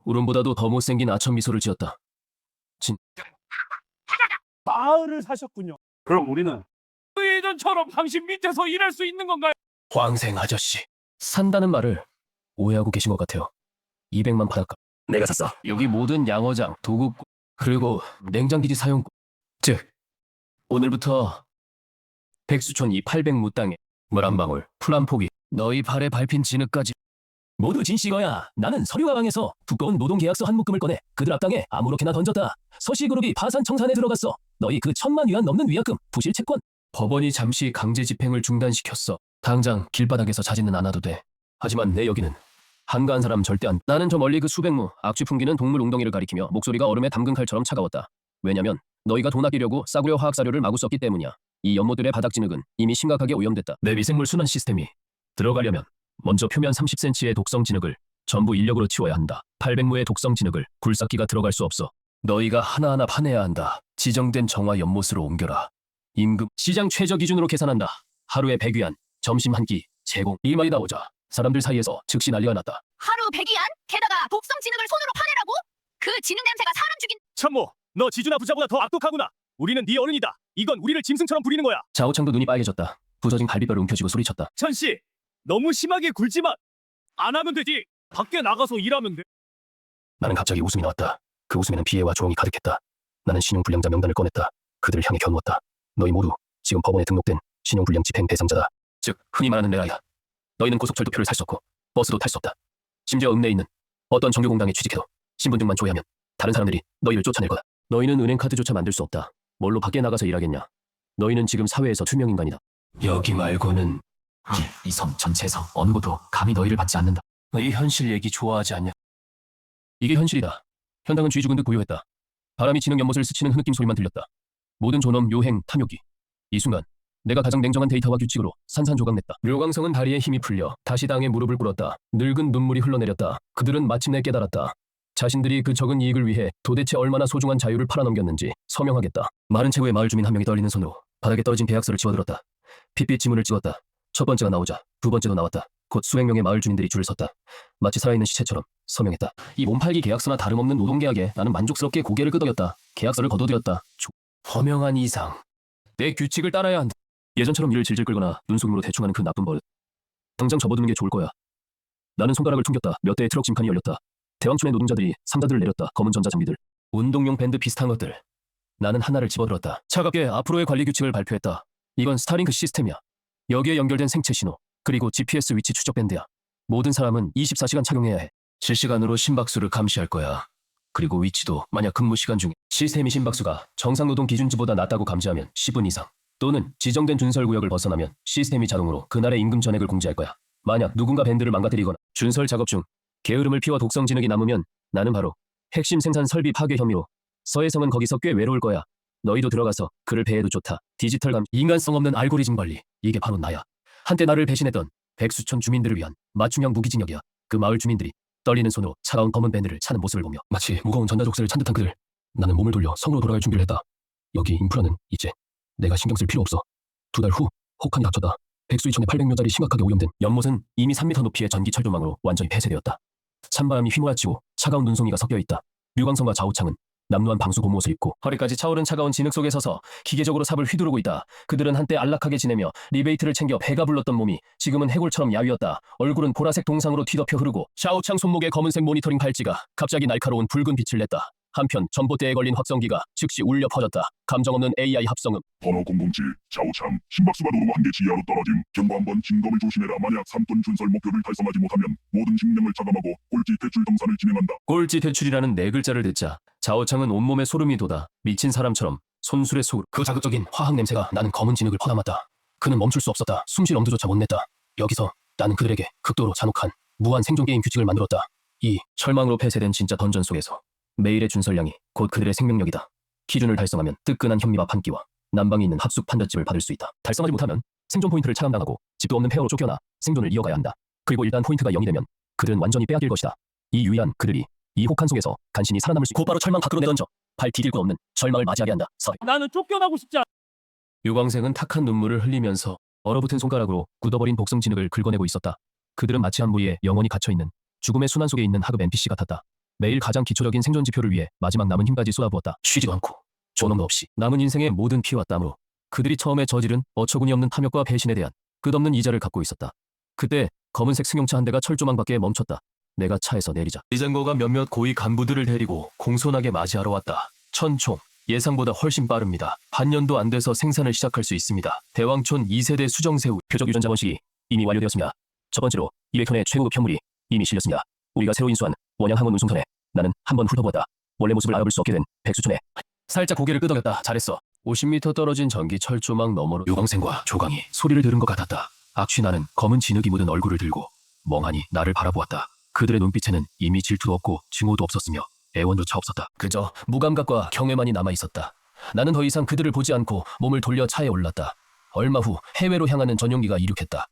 울음보다도 더 못생긴 아첨 미소를 지었다. 마을을 사셨군요. 그럼 우리는 예전처럼 당신 밑에서 일할 수 있는 건가요? 황생 아저씨 산다는 말을 오해하고 계신 것 같아요. 200만 바닷가 내가 샀어. 여기 모든 양어장, 도구 그리고 냉장기지 사용 즉 오늘부터 백수촌 이 800무 땅에 물 한 방울, 풀 한 포기, 너희 발에 밟힌 진흙까지 모두 진씨거야. 나는 서류가방에서 두꺼운 노동계약서 한 묶음을 꺼내 그들 앞당에 아무렇게나 던졌다. 서시그룹이 파산 청산에 들어갔어. 너희 그 1,000만 위안 넘는 위약금, 부실 채권. 법원이 잠시 강제 집행을 중단시켰어. 당장 길바닥에서 자지는 않아도 돼. 하지만 내 여기는 한가한 사람 절대 안. 나는 저 멀리 그 수백무, 악취 풍기는 동물 웅덩이를 가리키며 목소리가 얼음에 담근 칼처럼 차가웠다. 왜냐면 너희가 돈 아끼려고 싸구려 화학사료를 마구 썼기 때문이야. 이 연못들의 바닥 진흙은 이미 심각하게 오염됐다. 내 미생물 순환 시스템이 들어가려면 먼저 표면 30cm의 독성 진흙을 전부 인력으로 치워야 한다. 800무의 독성 진흙을 굴삭기가 들어갈 수 없어. 너희가 하나하나 파내야 한다. 지정된 정화 연못으로 옮겨라. 임금 시장 최저 기준으로 계산한다. 하루에 100위안, 점심 한 끼, 제공. 이 말이 나오자 사람들 사이에서 즉시 난리가 났다. 하루 100위안? 게다가 독성 진흙을 손으로 파내라고? 그 진흙 냄새가 사람 죽인. 참모, 너 지주나 부자보다 더 악독하구나. 우리는 네 어른이다. 이건 우리를 짐승처럼 부리는 거야. 자오창도 눈이 빨개졌다. 부서진 갈비뼈를 움켜쥐고 소리쳤다. 천씨, 너무 심하게 굴지만 안 하면 되지. 밖에 나가서 일하면 돼. 나는 갑자기 웃음이 나왔다. 그 웃음에는 비애와 조롱이 가득했다. 나는 신용불량자 명단을 꺼냈다. 그들을 향해 겨누었다. 너희 모두 지금 법원에 등록된 신용불량 집행 대상자다. 즉 흔히 말하는 레아야. 너희는 고속철도표를 살 수 없고 버스도 탈 수 없다. 심지어 읍내에 있는 어떤 정규공단에 취직해도 신분증만 조회하면 다른 사람들이 너희를 쫓아낼 거다. 너희는 은행카드조차 만들 수 없다. 뭘로 밖에 나가서 일하겠냐. 너희는 지금 사회에서 투명인간이다. 여기 말고는 이 섬 전체에서 어느 곳도 감히 너희를 받지 않는다. 이 현실 얘기 좋아하지 않냐. 이게 현실이다. 현당은 쥐 죽은 듯 고요했다. 바람이 진흙 연못을 스치는 흐느낌 소리만 들렸다. 모든 존엄, 요행, 탐욕이 이 순간 내가 가장 냉정한 데이터와 규칙으로 산산조각냈다. 묘광성은 다리에 힘이 풀려 다시 땅에 무릎을 꿇었다. 늙은 눈물이 흘러내렸다. 그들은 마침내 깨달았다. 자신들이 그 적은 이익을 위해 도대체 얼마나 소중한 자유를 팔아넘겼는지 서명하겠다. 마른 체구의 마을 주민 한 명이 떨리는 손으로 바닥에 떨어진 계약서를 집어들었다. 핏빛 지문을 찍었다. 첫 번째가 나오자 두 번째도 나왔다. 곧 수백 명의 마을 주민들이 줄을 섰다. 마치 살아있는 시체처럼 서명했다. 이 몸팔기 계약서나 다름없는 노동계약에 나는 만족스럽게 고개를 끄덕였다. 계약서를 거둬들였다. 허명한 이상. 내 규칙을 따라야 한다. 예전처럼 이를 질질 끌거나 눈속임으로 대충하는 그 나쁜 버릇. 당장 접어두는 게 좋을 거야. 나는 손가락을 퉁겼다. 몇 대의 트럭 짐칸이 열렸다. 대왕촌의 노동자들이 상자들을 내렸다. 검은 전자장비들. 운동용 밴드 비슷한 것들. 나는 하나를 집어들었다. 차갑게 앞으로의 관리 규칙을 발표했다. 이건 스타링크 시스템이야. 여기에 연결된 생체 신호. 그리고 GPS 위치 추적 밴드야. 모든 사람은 24시간 착용해야 해. 실시간으로 심박수를 감시할 거야. 그리고 위치도 만약 근무 시간 중에 시스템이 심박수가 정상 노동 기준치보다 낮다고 감지하면 10분 이상 또는 지정된 준설 구역을 벗어나면 시스템이 자동으로 그날의 임금 전액을 공지할 거야. 만약 누군가 밴드를 망가뜨리거나 준설 작업 중 게으름을 피워 독성 진흙이 남으면 나는 바로 핵심 생산 설비 파괴 혐의로 서해성은 거기서 꽤 외로울 거야. 너희도 들어가서 글을 배해도 좋다. 디지털감, 인간성 없는 알고리즘 관리. 이게 바로 나야. 한때 나를 배신했던 백수촌 주민들을 위한 맞춤형 무기징역이야. 그 마을 주민들이 떨리는 손으로 차가운 검은 밴드를 차는 모습을 보며 마치 무거운 전자족쇄를 찬 듯한 그들. 나는 몸을 돌려 성으로 돌아갈 준비를 했다. 여기 인프라는 이제 내가 신경 쓸 필요 없어. 2달 후 혹한이 닥쳤다. 백수이촌의 800묘짜리 심각하게 오염된 연못은 이미 3m 높이의 전기 철조망으로 완전히 폐쇄되었다. 찬바람이 휘몰아치고 차가운 눈송이가 섞여있다. 류광성과 좌우창은 남루한 방수 고무옷을 입고 허리까지 차오른 차가운 진흙 속에 서서 기계적으로 삽을 휘두르고 있다. 그들은 한때 안락하게 지내며 리베이트를 챙겨 배가 불렀던 몸이 지금은 해골처럼 야위었다. 얼굴은 보라색 동상으로 뒤덮여 흐르고 좌우창 손목에 검은색 모니터링 팔찌가 갑자기 날카로운 붉은 빛을 냈다. 한편 전봇대에 걸린 확성기가 즉시 울려 퍼졌다. 감정 없는 AI 합성음. 번호 007 좌우창 심박수가 도로 1개 지하로 떨어짐. 경고 한번 진검을 조심해라. 만약 3톤 준설 목표를 달성하지 못하면 모든 식량을 차감하고 꼴찌 대출 정산을 진행한다. 꼴찌 대출이라는 네 글자를 듣자 좌우창은 온몸에 소름이 돋아 미친 사람처럼 손술의 속으로 그 자극적인 화학 냄새가 나는 검은 진흙을 퍼담았다. 그는 멈출 수 없었다. 숨쉴 엄두조차 못 냈다. 여기서 나는 그들에게 극도로 잔혹한 무한 생존 게임 규칙을 만들었다. 이 철망으로 폐쇄된 진짜 던전 속에서 매일의 준설량이 곧 그들의 생명력이다. 기준을 달성하면 뜨끈한 현미밥 한 끼와 난방이 있는 합숙 판잣집을 받을 수 있다. 달성하지 못하면 생존 포인트를 차감당하고 집도 없는 폐허로 쫓겨나 생존을 이어가야 한다. 그리고 일단 포인트가 0이 되면 그들은 완전히 빼앗길 것이다. 이 유일한 그들이 이 혹한 속에서 간신히 살아남을 수 있고 곧바로 철망 밖으로 내던져 발 디딜 곳 없는 절망을 맞이하게 한다. 서해. 나는 쫓겨나고 싶지 않아. 유광생은 탁한 눈물을 흘리면서 얼어붙은 손가락으로 굳어버린 복성 진흙을 긁어내고 있었다. 그들은 마치 한 부위에 영원히 갇혀있는 죽음의 순환 속에 있는 하급 NPC 같았다. 매일 가장 기초적인 생존 지표를 위해 마지막 남은 힘까지 쏟아부었다. 쉬지도 않고 존엄도 없이 남은 인생의 모든 피와 땀으로 그들이 처음에 저지른 어처구니 없는 탐욕과 배신에 대한 끝없는 이자를 갚고 있었다. 그때 검은색 승용차 한 대가 철조망 밖에 멈췄다. 내가 차에서 내리자 리젠거가 몇몇 고위 간부들을 데리고 공손하게 맞이하러 왔다. 천총, 예상보다 훨씬 빠릅니다. 반년도 안 돼서 생산을 시작할 수 있습니다. 대왕촌 2세대 수정새우 표적 유전 자본식이 이미 완료되었습니다. 첫 번째로 200톤의 최고급 현물이 이미 실렸습니다. 우리가 새로 인수한 원양 항원 운송선에 나는 한번 훑어보았다. 원래 모습을 알아볼 수 없게 된 백수촌에 살짝 고개를 끄덕였다. 잘했어. 50m 떨어진 전기 철조망 너머로 유광생과 조강이 소리를 들은 것 같았다. 악취 나는 검은 진흙이 묻은 얼굴을 들고 멍하니 나를 바라보았다. 그들의 눈빛에는 이미 질투도 없고 증오도 없었으며 애원조차 없었다. 그저 무감각과 경외만이 남아있었다. 나는 더 이상 그들을 보지 않고 몸을 돌려 차에 올랐다. 얼마 후 해외로 향하는 전용기가 이륙했다.